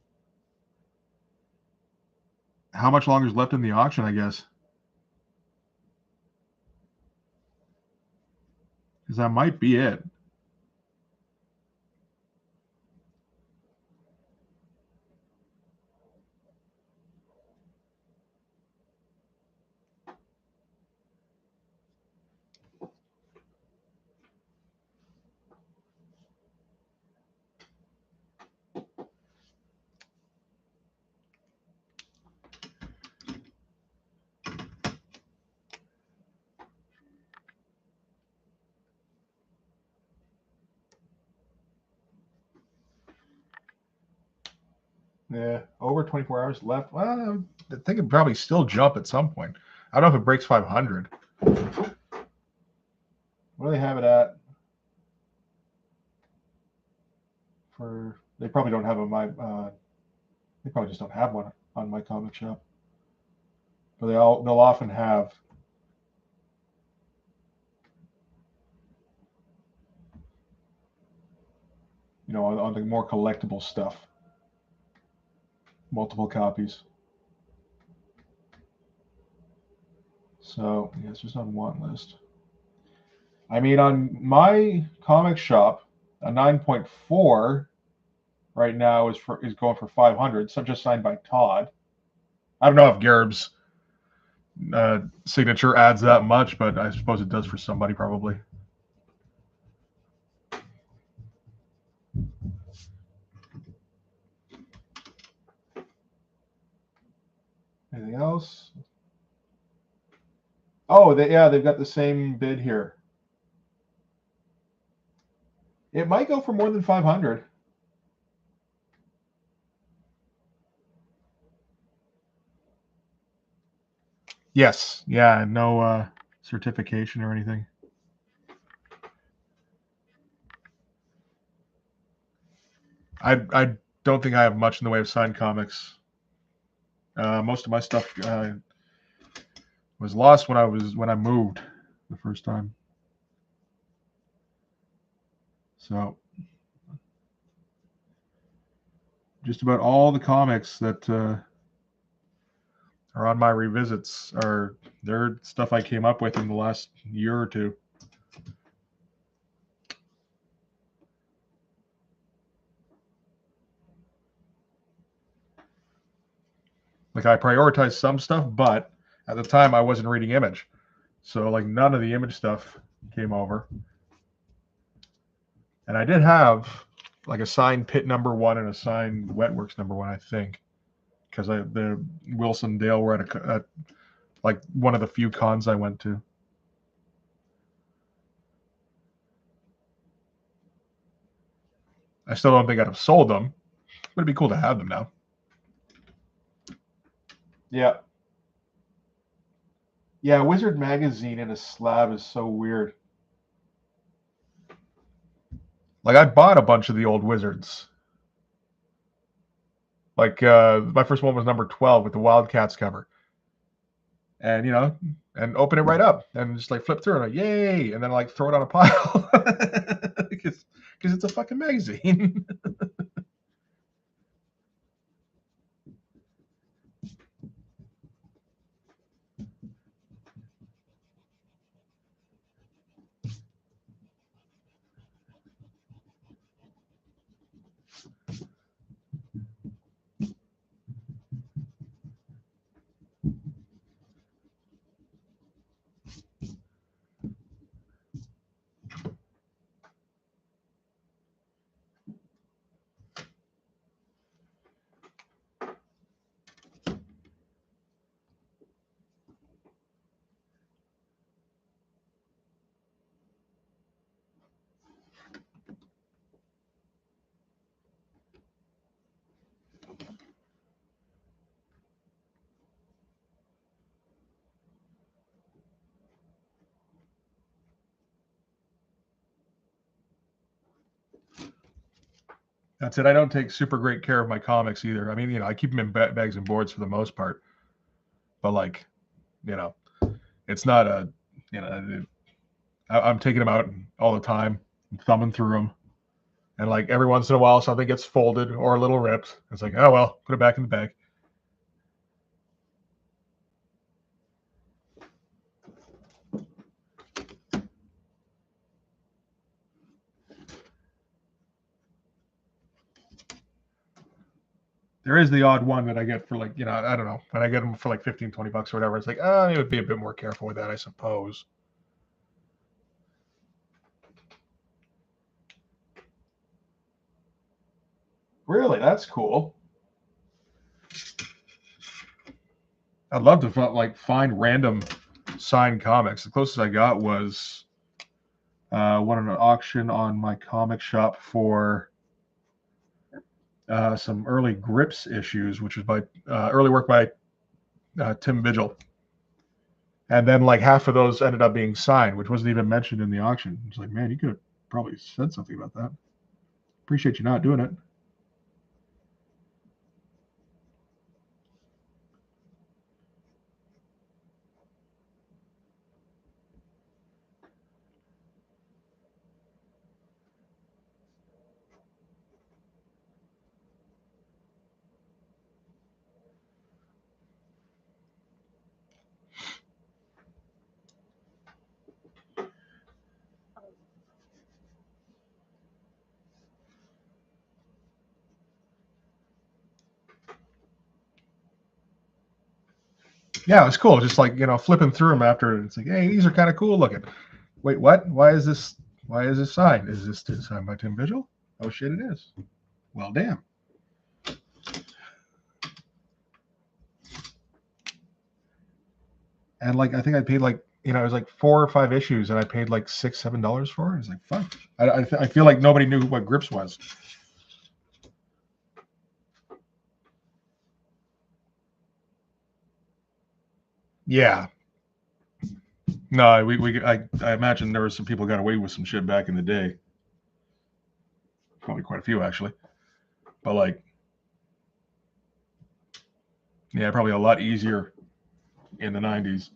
S1: How much longer is left in the auction, I guess? Because that might be it. Yeah, over 24 hours left. Well, I think it'd probably still jump at some point. I don't know if it breaks 500. What do they have it at? They probably don't have they probably just don't have one on my comic shop. But they'll often have, you know, on the more collectible stuff, multiple copies. So yeah, it's just on want list. I mean, on my comic shop, a 9.4 right now is going for 500. So just signed by Todd. I don't know if Gerb's signature adds that much, but I suppose it does for somebody probably. Anything else? Oh, they've got the same bid here. It might go for more than 500. Yes. Yeah. No certification or anything. I don't think I have much in the way of signed comics. Most of my stuff was lost when I moved the first time. So just about all the comics that are on my revisits they're stuff I came up with in the last year or two. Like I prioritized some stuff, but at the time I wasn't reading Image, so like none of the Image stuff came over. And I did have like a signed Pit #1 and a signed Wetworks #1, I think, because the Wilson Dale were at like one of the few cons I went to. I still don't think I'd have sold them, but it'd be cool to have them now. Yeah. Yeah, Wizard Magazine in a slab is so weird. Like I bought a bunch of the old Wizards. Like my first one was #12 with the Wildcats cover. And and open it right up and just like flip through it, like yay, and then like throw it on a pile because it's a fucking magazine. That's it. I don't take super great care of my comics either. I mean, I keep them in bags and boards for the most part, but like, you know, it's not a, you know, I'm taking them out all the time, thumbing through them, and like every once in a while something gets folded or a little ripped. It's like, oh well, put it back in the bag. There is the odd one that I get for like, I don't know, when I get them for like 15, $20 or whatever. It's like, oh, you would be a bit more careful with that, I suppose. Really, that's cool. I'd love to find random signed comics. The closest I got was one at an auction on my comic shop for some early Grips issues, which was by early work by Tim Vigil. And then like half of those ended up being signed, which wasn't even mentioned in the auction. It's like, man, you could have probably said something about that. Appreciate you not doing it. Yeah, it was cool. Just like, flipping through them after. It's like, hey, these are kind of cool looking. Wait, what? Why is this signed? Is this signed by Tim Vigil? Oh shit, it is. Well, damn. And like, I think I paid like, it was like 4 or 5 issues, and I paid like $6-7 for it. It's like, fuck. I feel like nobody knew what Grips was. Yeah. No, I imagine there were some people who got away with some shit back in the day. Probably quite a few actually. But like, yeah, probably a lot easier in the 90s.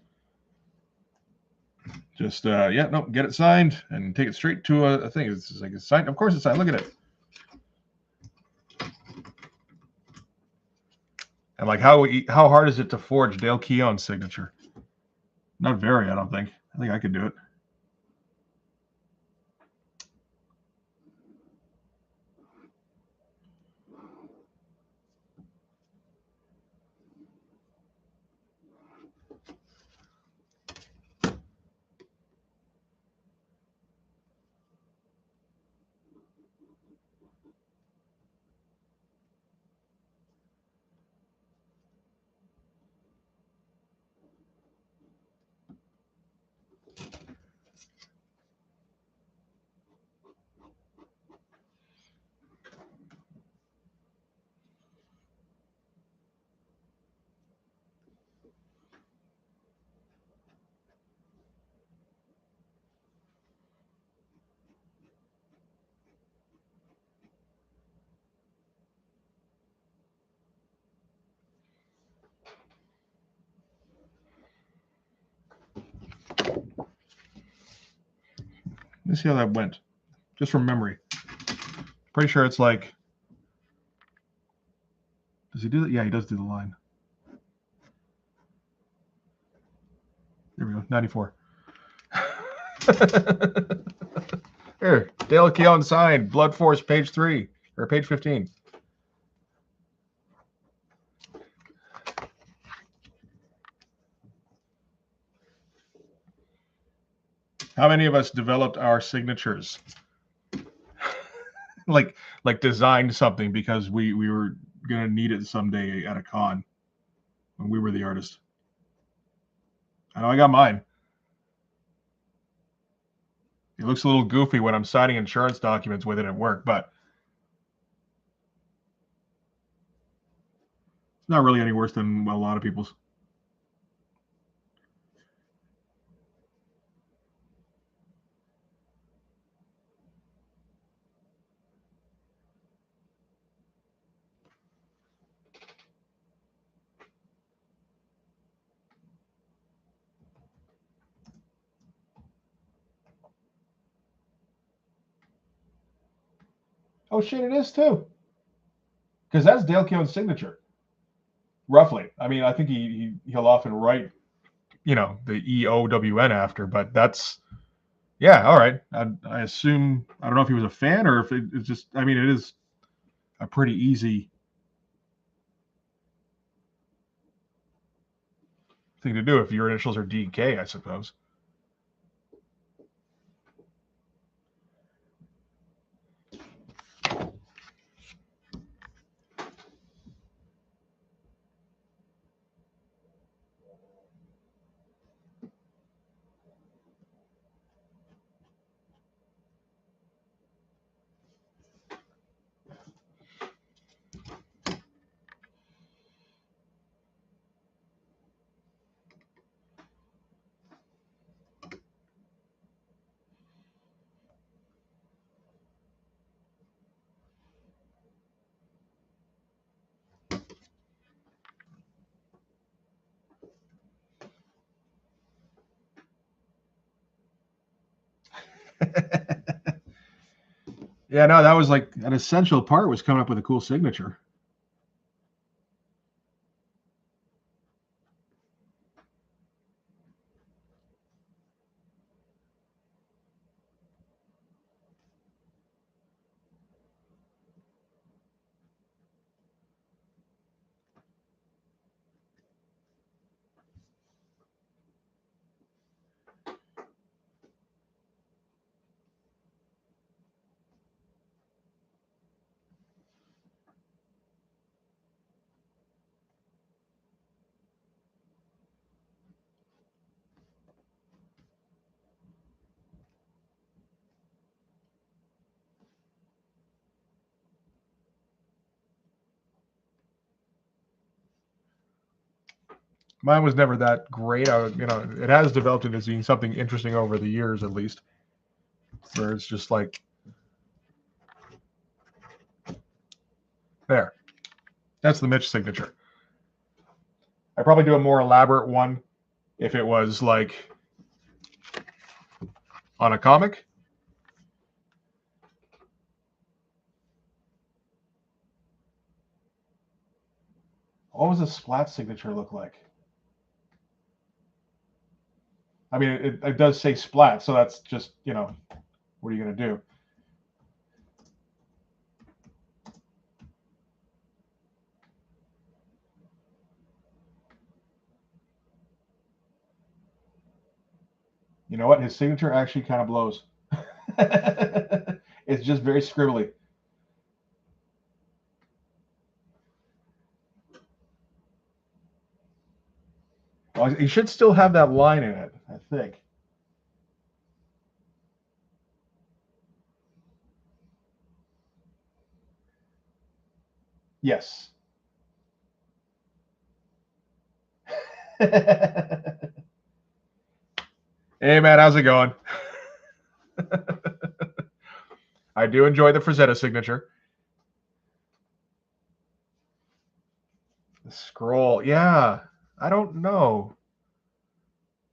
S1: Just yeah, no, get it signed and take it straight to a thing. It's just like, it's signed. Of course it's signed. Look at it. And like, how hard is it to forge Dale Keown's signature? Not very, I don't think. I think I could do it. Let's see how that went. Just from memory. Pretty sure it's like. Does he do that? Yeah, he does do the line. There we go. 94. Here, Dale Keown signed. Blood Force, page 3 or page 15. How many of us developed our signatures? like designed something because we were gonna need it someday at a con when we were the artist. I know I got mine. It looks a little goofy when I'm signing insurance documents with it at work, but it's not really any worse than a lot of people's. Oh shit, it is too. Because that's Dale Keown's signature, roughly. I mean, I think he'll often write, the EOWN after, but that's yeah. All right. I assume I don't know if he was a fan or if it's just. I mean, it is a pretty easy thing to do if your initials are DK, I suppose. Yeah, no, that was like an essential part was coming up with a cool signature. Mine was never that great. It has developed into being something interesting over the years, at least, where it's just like there. That's the Mitch signature. I'd probably do a more elaborate one if it was like on a comic. What was a Splat signature look like? I mean, it does say Splat, so that's just, what are you going to do? You know what? His signature actually kind of blows. It's just very scribbly. Well, he should still have that line in it, I think. Yes. Hey, man, how's it going? I do enjoy the Frazetta signature. The scroll, yeah. I don't know.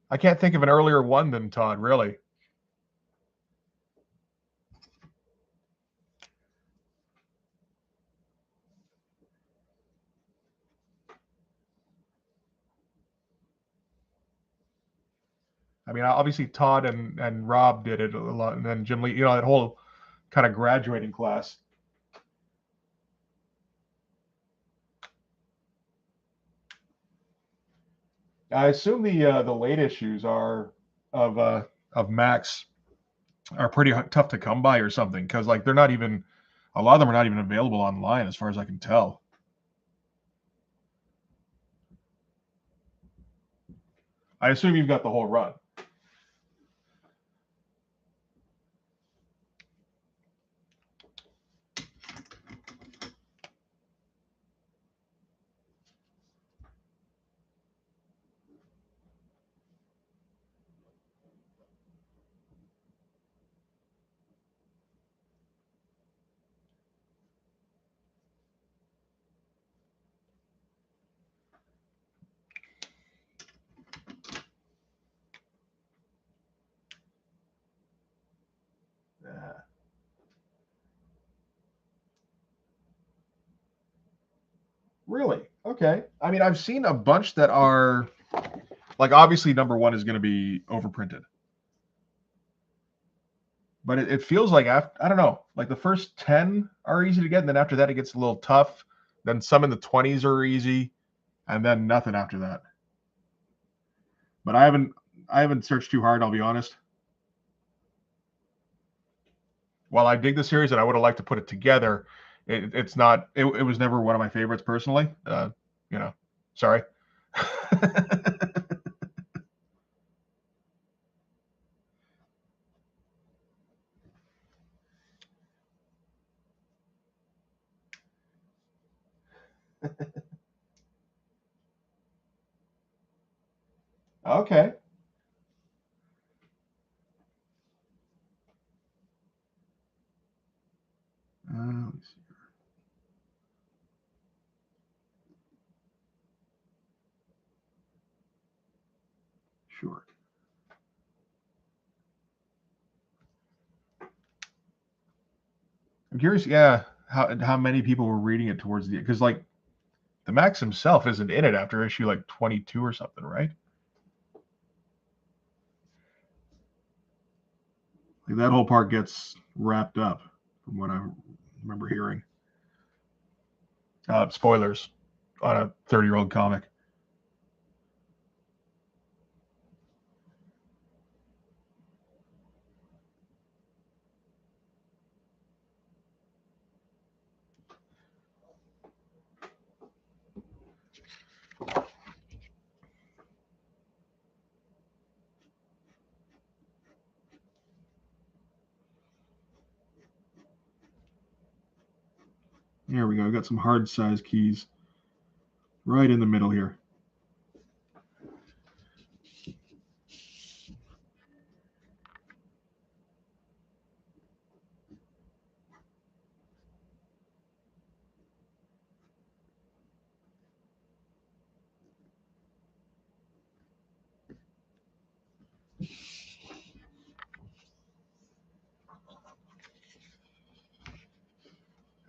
S1: I can't think of an earlier one than Todd, really. I mean, obviously Todd and Rob did it a lot, and then Jim Lee, that whole kind of graduating class. I assume the late issues are of Max are pretty tough to come by or something, because like they're not even a lot of them are not even available online as far as I can tell. I assume you've got the whole run. Really? Okay. I mean, I've seen a bunch that are like obviously number one is going to be overprinted, but it feels like after I don't know, like the first 10 are easy to get, and then after that it gets a little tough. Then some in the 20s are easy, and then nothing after that. But I haven't searched too hard. I'll be honest. While I dig the series and I would have liked to put it together, it's not. It was never one of my favorites personally. You know, sorry. Okay. Let me see. Sure. I'm curious, yeah, how many people were reading it towards the because like the Max himself isn't in it after issue like 22 or something, right? Like that whole part gets wrapped up from what I remember hearing. Spoilers on a 30-year-old comic. Here we go. I got some hard size keys right in the middle here.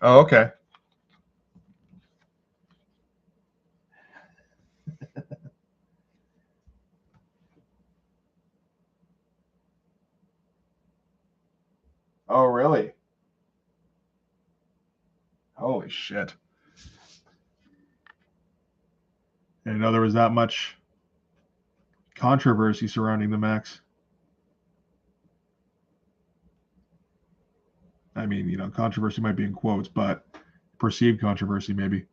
S1: Oh, okay. Oh, really? Holy shit. I didn't know there was that much controversy surrounding the Max. I mean, controversy might be in quotes, but perceived controversy maybe.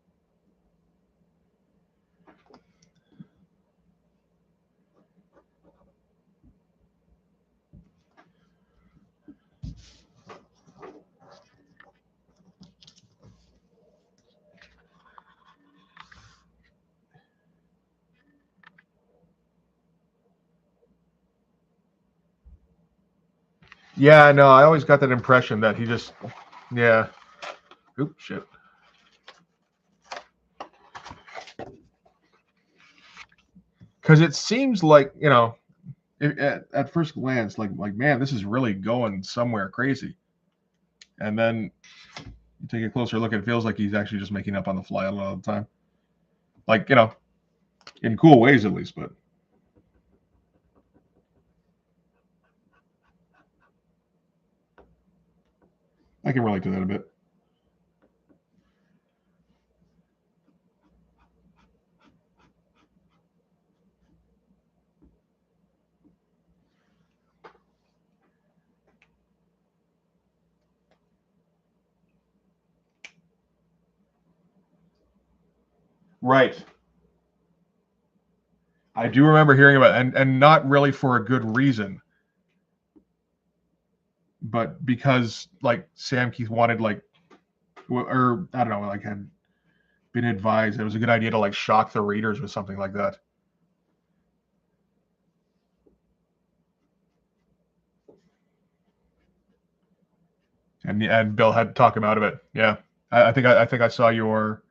S1: Yeah, no, I always got that impression that he just, yeah. Oops, shit. Because it seems like at first glance, like man, this is really going somewhere crazy, and then you take a closer look, it feels like he's actually just making up on the fly a lot of the time, like in cool ways at least. But I can relate to that a bit. Right. I do remember hearing about it, and not really for a good reason, but because like Sam Keith wanted or I don't know, like had been advised it was a good idea to like shock the readers with something like that. And Bill had to talk him out of it. Yeah, I think I saw your.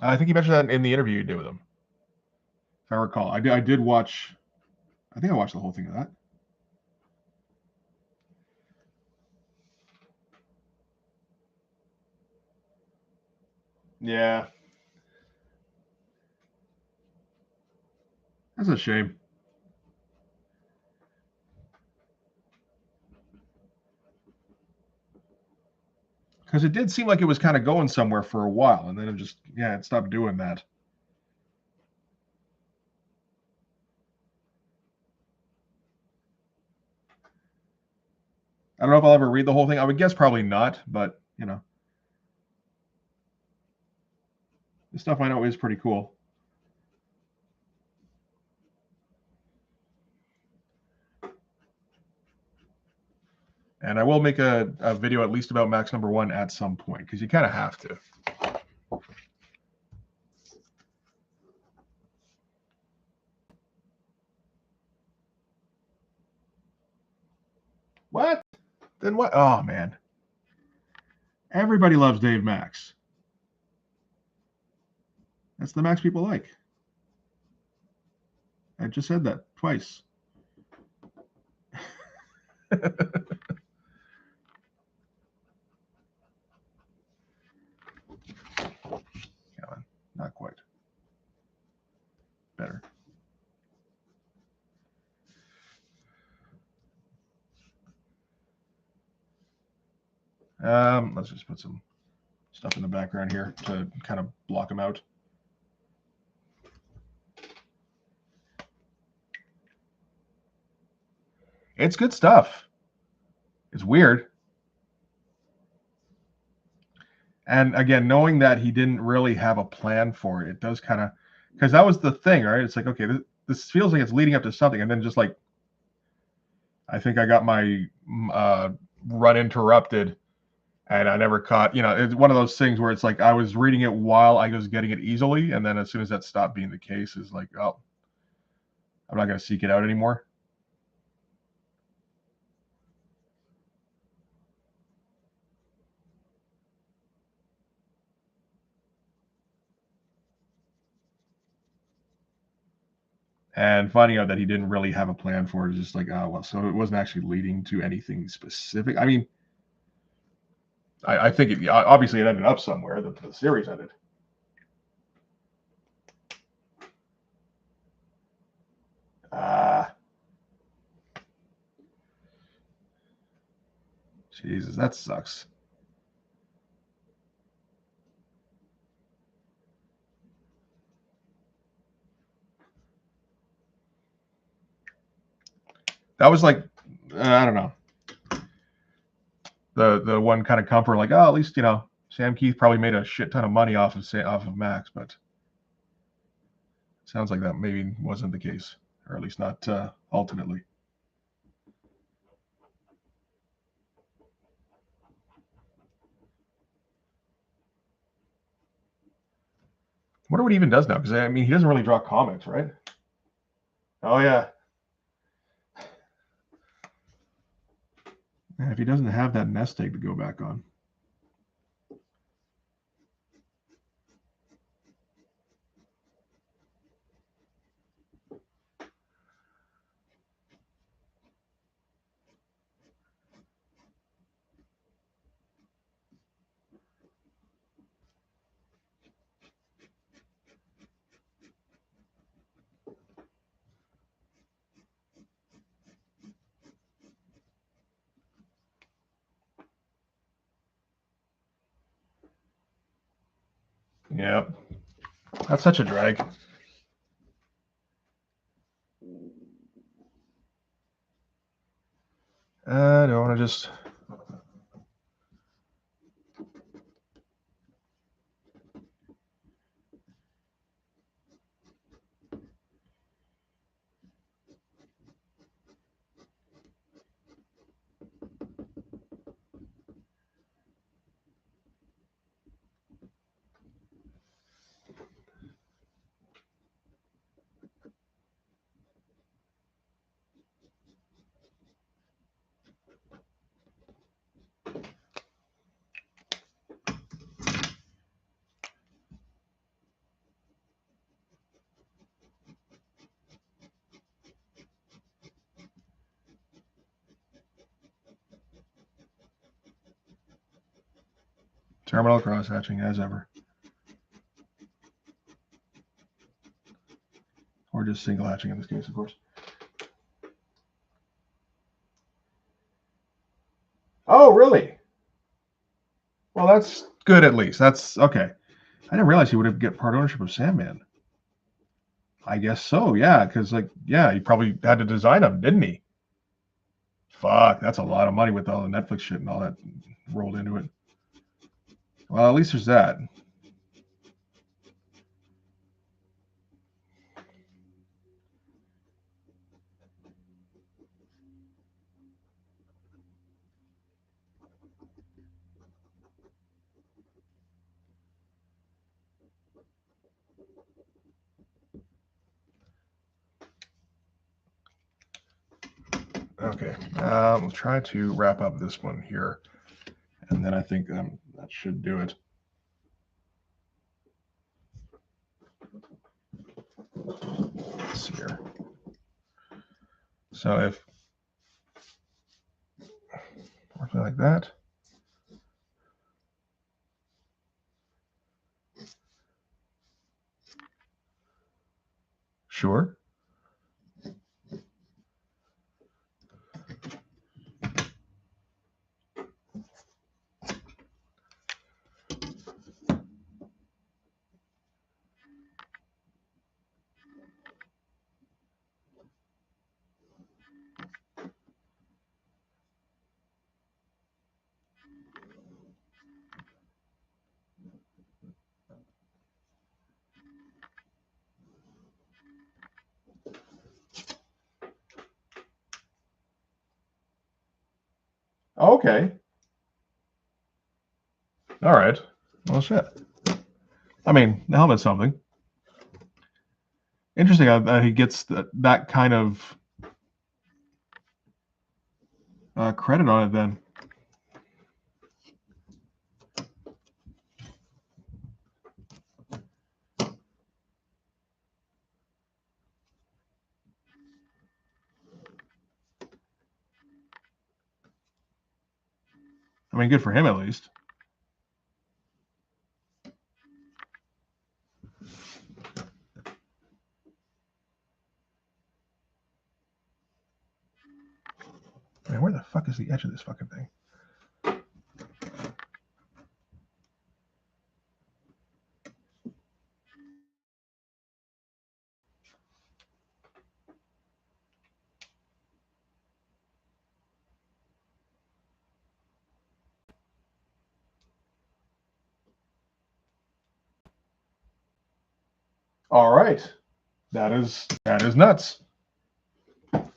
S1: I think you mentioned that in the interview you did with him, if I recall. I did watch. I think I watched the whole thing of that. Yeah. That's a shame. Because it did seem like it was kind of going somewhere for a while, and then it just, yeah, it stopped doing that. I don't know if I'll ever read the whole thing. I would guess probably not, but, you know, the stuff I know is pretty cool. And I will make a video at least about Max number 1 at some point, because you kind of have to. What? Then what? Oh, man. Everybody loves Dave Max. That's the Max people like. I just said that twice. Come on. Not quite. Better. Let's just put some stuff in the background here to kind of block them out. It's good stuff. It's weird. And again, knowing that he didn't really have a plan for it, it does kind of, because that was the thing, right? It's like, okay, this feels like it's leading up to something. And then just like, I think I got my run interrupted and I never caught, it's one of those things where it's like I was reading it while I was getting it easily. And then as soon as that stopped being the case, is like, oh, I'm not going to seek it out anymore. And finding out that he didn't really have a plan for it is just like, oh, well, so it wasn't actually leading to anything specific. I mean, I think it obviously it ended up somewhere. The series ended. Jesus, that sucks. That was like, I don't know, the one kind of comfort, like, oh, at least Sam Keith probably made a shit ton of money off of Max, but it sounds like that maybe wasn't the case, or at least not ultimately. I wonder what he even does now, because I mean, he doesn't really draw comics, right? Oh yeah. If he doesn't have that nest egg to go back on. Yeah, that's such a drag. I don't want to just. Terminal cross hatching as ever. or just single hatching in this case, of course. Oh, really? Well, that's good at least. That's okay. I didn't realize he would have get part ownership of Sandman. I guess so, yeah, because like, yeah, he probably had to design them, didn't he? Fuck, that's a lot of money with all the Netflix shit and all that rolled into it. Well, at least there's that. Okay, we'll try to wrap up this one here, and then I think that should do it. Let's see here. So if something like that. Sure. Okay. All right. Well, shit. I mean, the helmet's something. Interesting that he gets that kind of credit on it then. I mean, good for him at least. Man, where the fuck is the edge of this fucking thing? All right. That is nuts.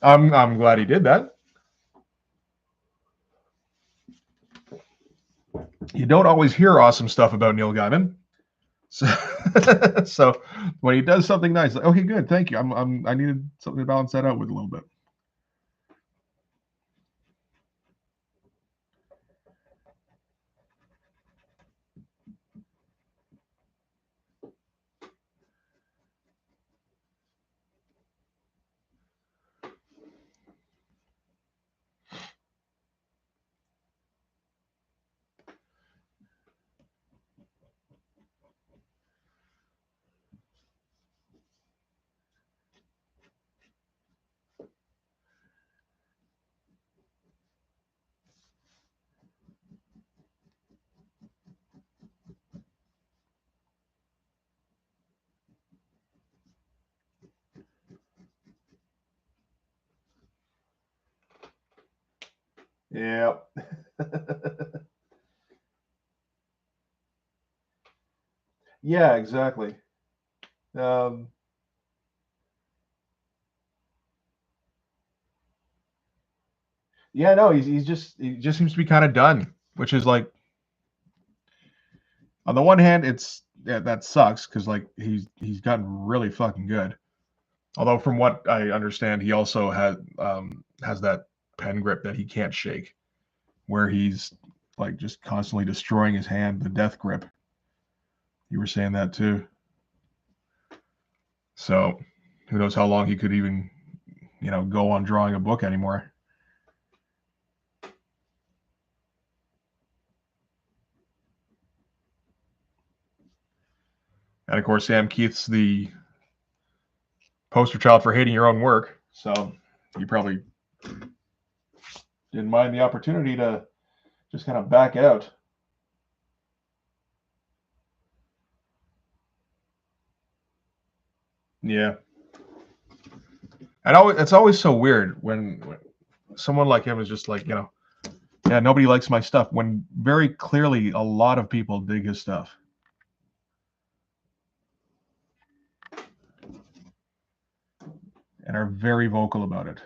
S1: I'm glad he did that. You don't always hear awesome stuff about Neil Gaiman. So, so when he does something nice, like, okay, good, thank you. I needed something to balance that out with a little bit. Yeah. Yeah, exactly. Um, yeah, no, he just seems to be kind of done, which is like, on the one hand, it's yeah, that sucks because like he's gotten really fucking good. Although from what I understand, he also has that pen grip that he can't shake, where he's like just constantly destroying his hand, the death grip. You were saying that too. So who knows how long he could even, go on drawing a book anymore. And of course, Sam Keith's the poster child for hating your own work. So you probably didn't mind the opportunity to just kind of back out. Yeah. And it's always so weird when someone like him is just like, yeah, nobody likes my stuff, when very clearly a lot of people dig his stuff. And are very vocal about it.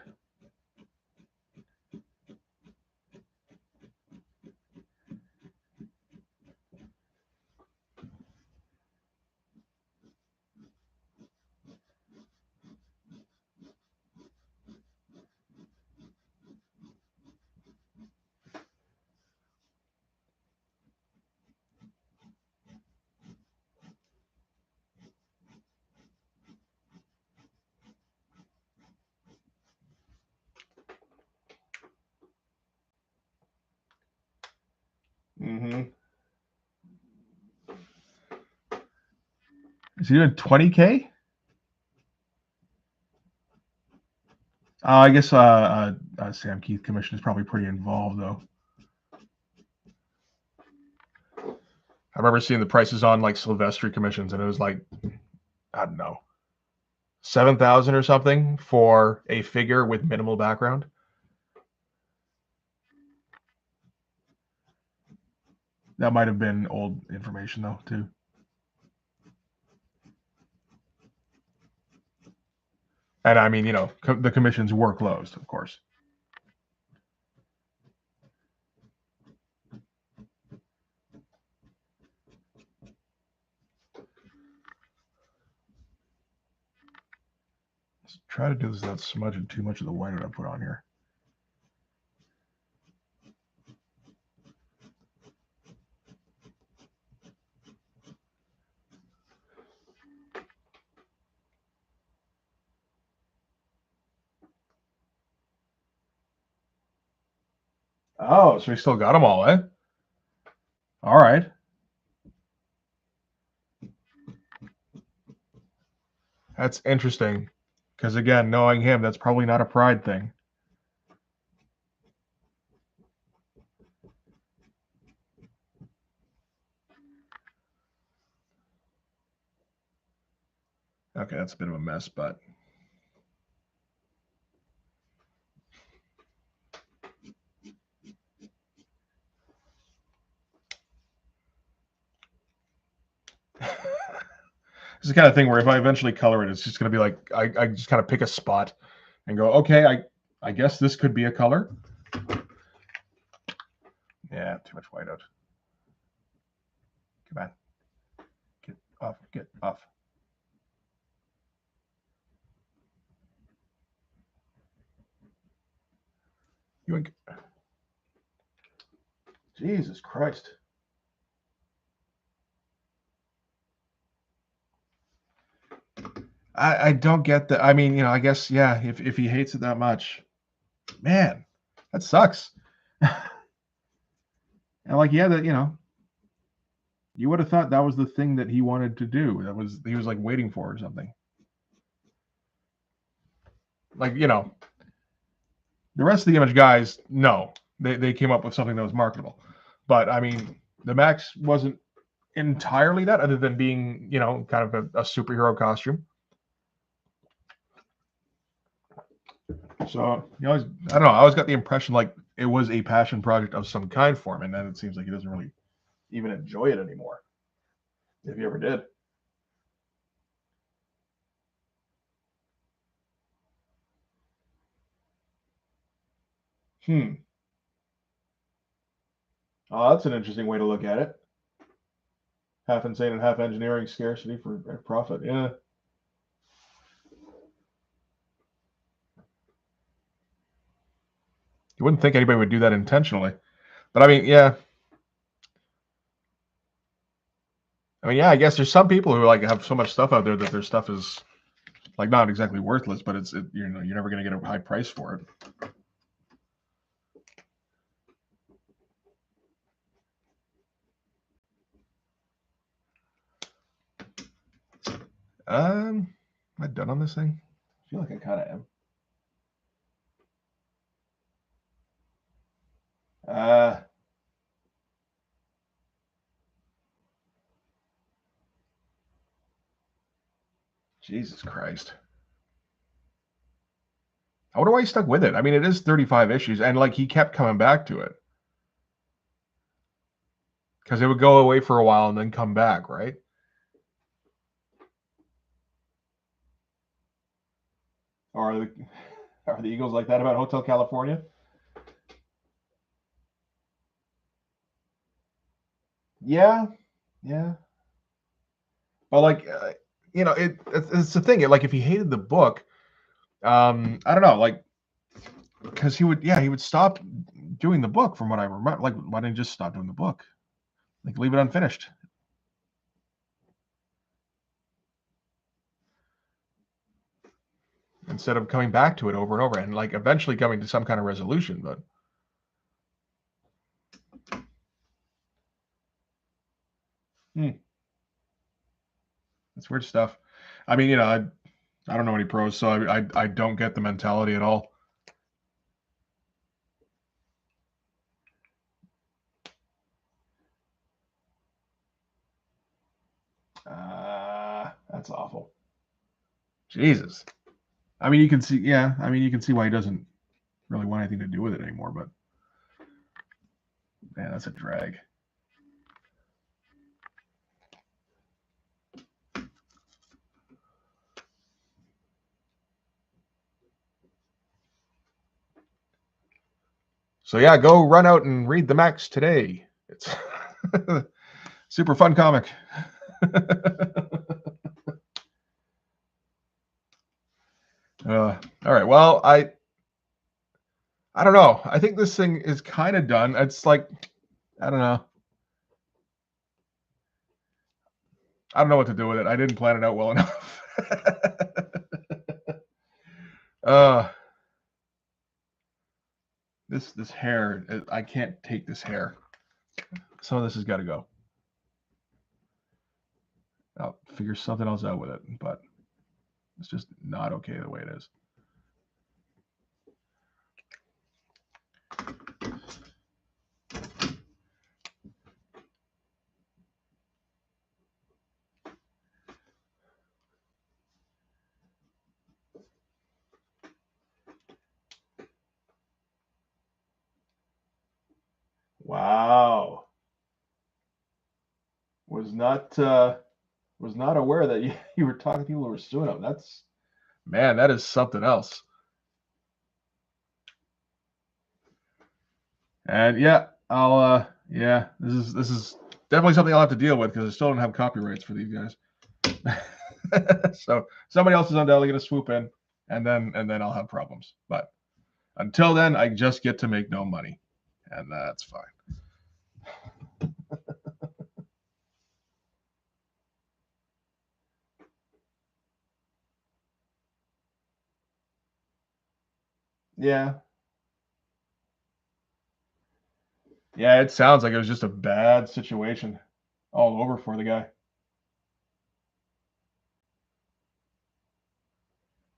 S1: Mm-hmm. Is he doing 20K? I guess Sam Keith commission is probably pretty involved, though. I remember seeing the prices on like Silvestri commissions, and it was like, I don't know, 7,000 or something for a figure with minimal background. That might have been old information, though, too. And I mean, the commissions were closed, of course. Let's try to do this without smudging too much of the white that I put on here. Oh, so we still got them all, eh? All right. That's interesting. Because again, knowing him, that's probably not a pride thing. Okay, that's a bit of a mess, but it's the kind of thing where if I eventually color it, it's just going to be like I just kind of pick a spot and go, okay, I guess this could be a color. Yeah, too much whiteout. Come on. Get off. Get off. Jesus Christ. I don't get that. I mean, I guess, yeah, if he hates it that much, man, that sucks. And like, yeah, that, you would have thought that was the thing that he wanted to do. He was like waiting for or something. Like, the rest of the Image guys, no, they came up with something that was marketable. But I mean, the Max wasn't entirely that, other than being, kind of a superhero costume. So, I don't know. I always got the impression like it was a passion project of some kind for him, and then it seems like he doesn't really even enjoy it anymore. If he ever did. Oh, that's an interesting way to look at it. Half insane and half engineering scarcity for profit. Yeah. You wouldn't think anybody would do that intentionally. But I mean, yeah. I guess there's some people who like have so much stuff out there that their stuff is like not exactly worthless, but you're never going to get a high price for it. Am I done on this thing? feel like I kind of am. Jesus Christ. I wonder why he stuck with it. I mean, it is 35 issues, and like he kept coming back to it. Because it would go away for a while and then come back, right? Or are the Eagles like that about Hotel California? Yeah, yeah. But like, it's the thing. Like, if he hated the book, I don't know, like, because he would stop doing the book from what I remember. Like, why didn't he just stop doing the book? Like, leave it unfinished. Instead of coming back to it over and over and like eventually coming to some kind of resolution. But it's weird stuff. I mean, I don't know any pros, so I don't get the mentality at all. That's awful. Jesus. I mean, you can see, why he doesn't really want anything to do with it anymore, but man, that's a drag. So yeah, go run out and read the Max today. It's super fun comic. All right. Well, I don't know. I think this thing is kind of done. It's like, I don't know. I don't know what to do with it. I didn't plan it out well enough. This hair, I can't take this hair. Some of this has got to go. I'll figure something else out with it, but it's just not okay the way it is. Wow. Was not aware that you were talking to people who were suing him. That is something else. And yeah, this is definitely something I'll have to deal with because I still don't have copyrights for these guys. So somebody else is undoubtedly going to swoop in, and then I'll have problems. But until then, I just get to make no money, and that's fine. Yeah. Yeah, it sounds like it was just a bad situation all over for the guy.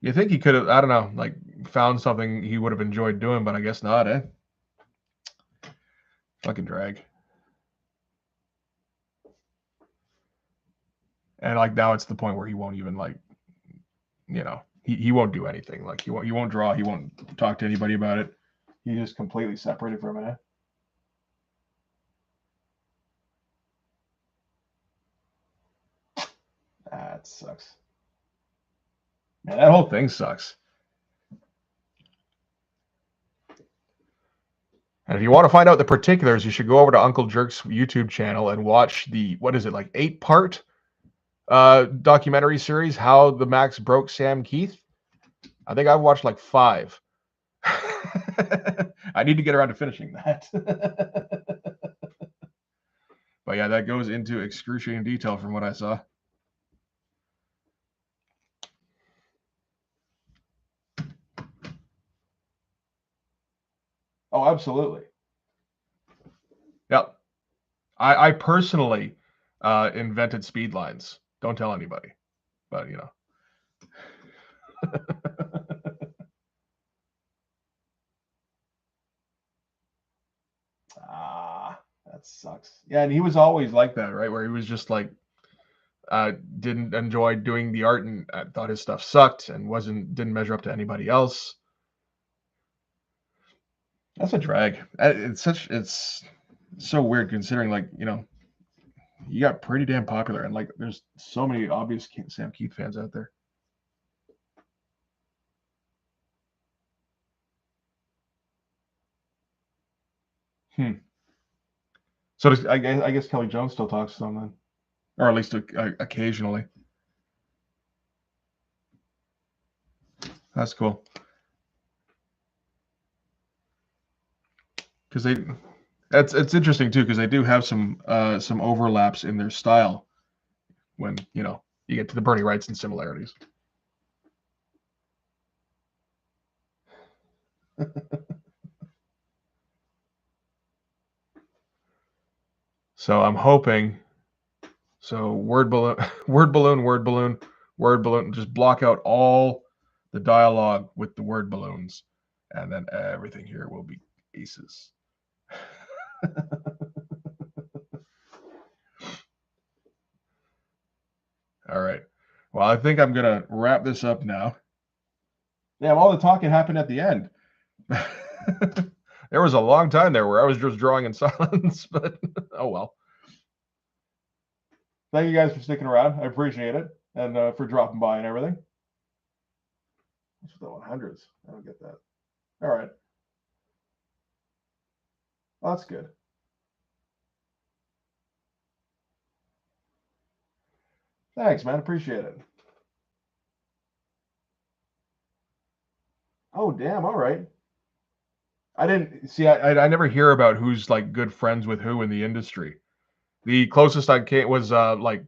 S1: You think he could have, I don't know, like found something he would have enjoyed doing, but I guess not, eh? Fucking drag. And like now it's the point where he won't even like, he won't do anything. Like he won't draw, he won't talk to anybody about it. He's just completely separated from it. That sucks. Man, that whole thing sucks. And if you want to find out the particulars, you should go over to Uncle Jerk's YouTube channel and watch the, what is it, like 8-part documentary series, How the Max Broke Sam Keith. I think I've watched like 5. I need to get around to finishing that. But yeah, that goes into excruciating detail from what I saw. Oh, absolutely. Yep. I personally invented speed lines. Don't tell anybody, but that sucks. Yeah, and he was always like that, right? Where he was just like didn't enjoy doing the art and thought his stuff sucked and didn't measure up to anybody else. That's a drag. It's so weird considering, like, you got pretty damn popular and like there's so many obvious Sam Keith fans out there. So I guess Kelly Jones still talks to them then, or at least occasionally. That's cool. Because it's interesting too, because they do have some overlaps in their style when you get to the Bernie Wrightson similarities. So I'm hoping. So word balloon, word balloon, word balloon, word balloon. Just block out all the dialogue with the word balloons, and then everything here will be aces. All right. Well, I think I'm gonna wrap this up now. Yeah, all the talking happened at the end. There was a long time there where I was just drawing in silence, but oh well. Thank you guys for sticking around. I appreciate it, and for dropping by and everything. What's with the 100s? I don't get that. All right. Well, that's good. Thanks, man. Appreciate it. Oh, damn. All right. I didn't see. I never hear about who's like good friends with who in the industry. The closest I came was like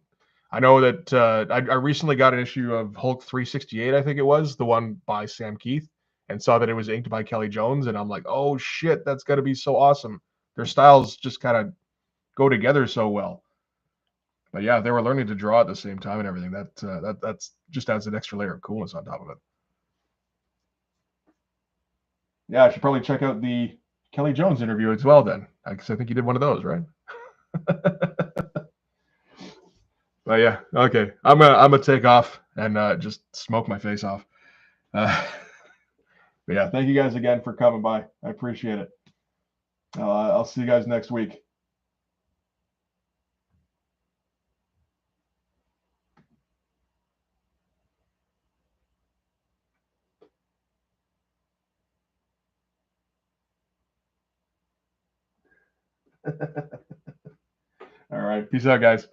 S1: I know that I recently got an issue of Hulk 368. I think it was the one by Sam Keith, and saw that it was inked by Kelly Jones, and I'm like, oh shit, that's got to be so awesome. Their styles just kind of go together so well. But yeah, they were learning to draw at the same time and everything. That's just adds an extra layer of coolness on top of it. Yeah, I should probably check out the Kelly Jones interview as well then, because I think you did one of those, right? But yeah, okay. I'm gonna take off and just smoke my face off. But yeah, thank you guys again for coming by. I appreciate it. I'll see you guys next week. All right, peace out, guys.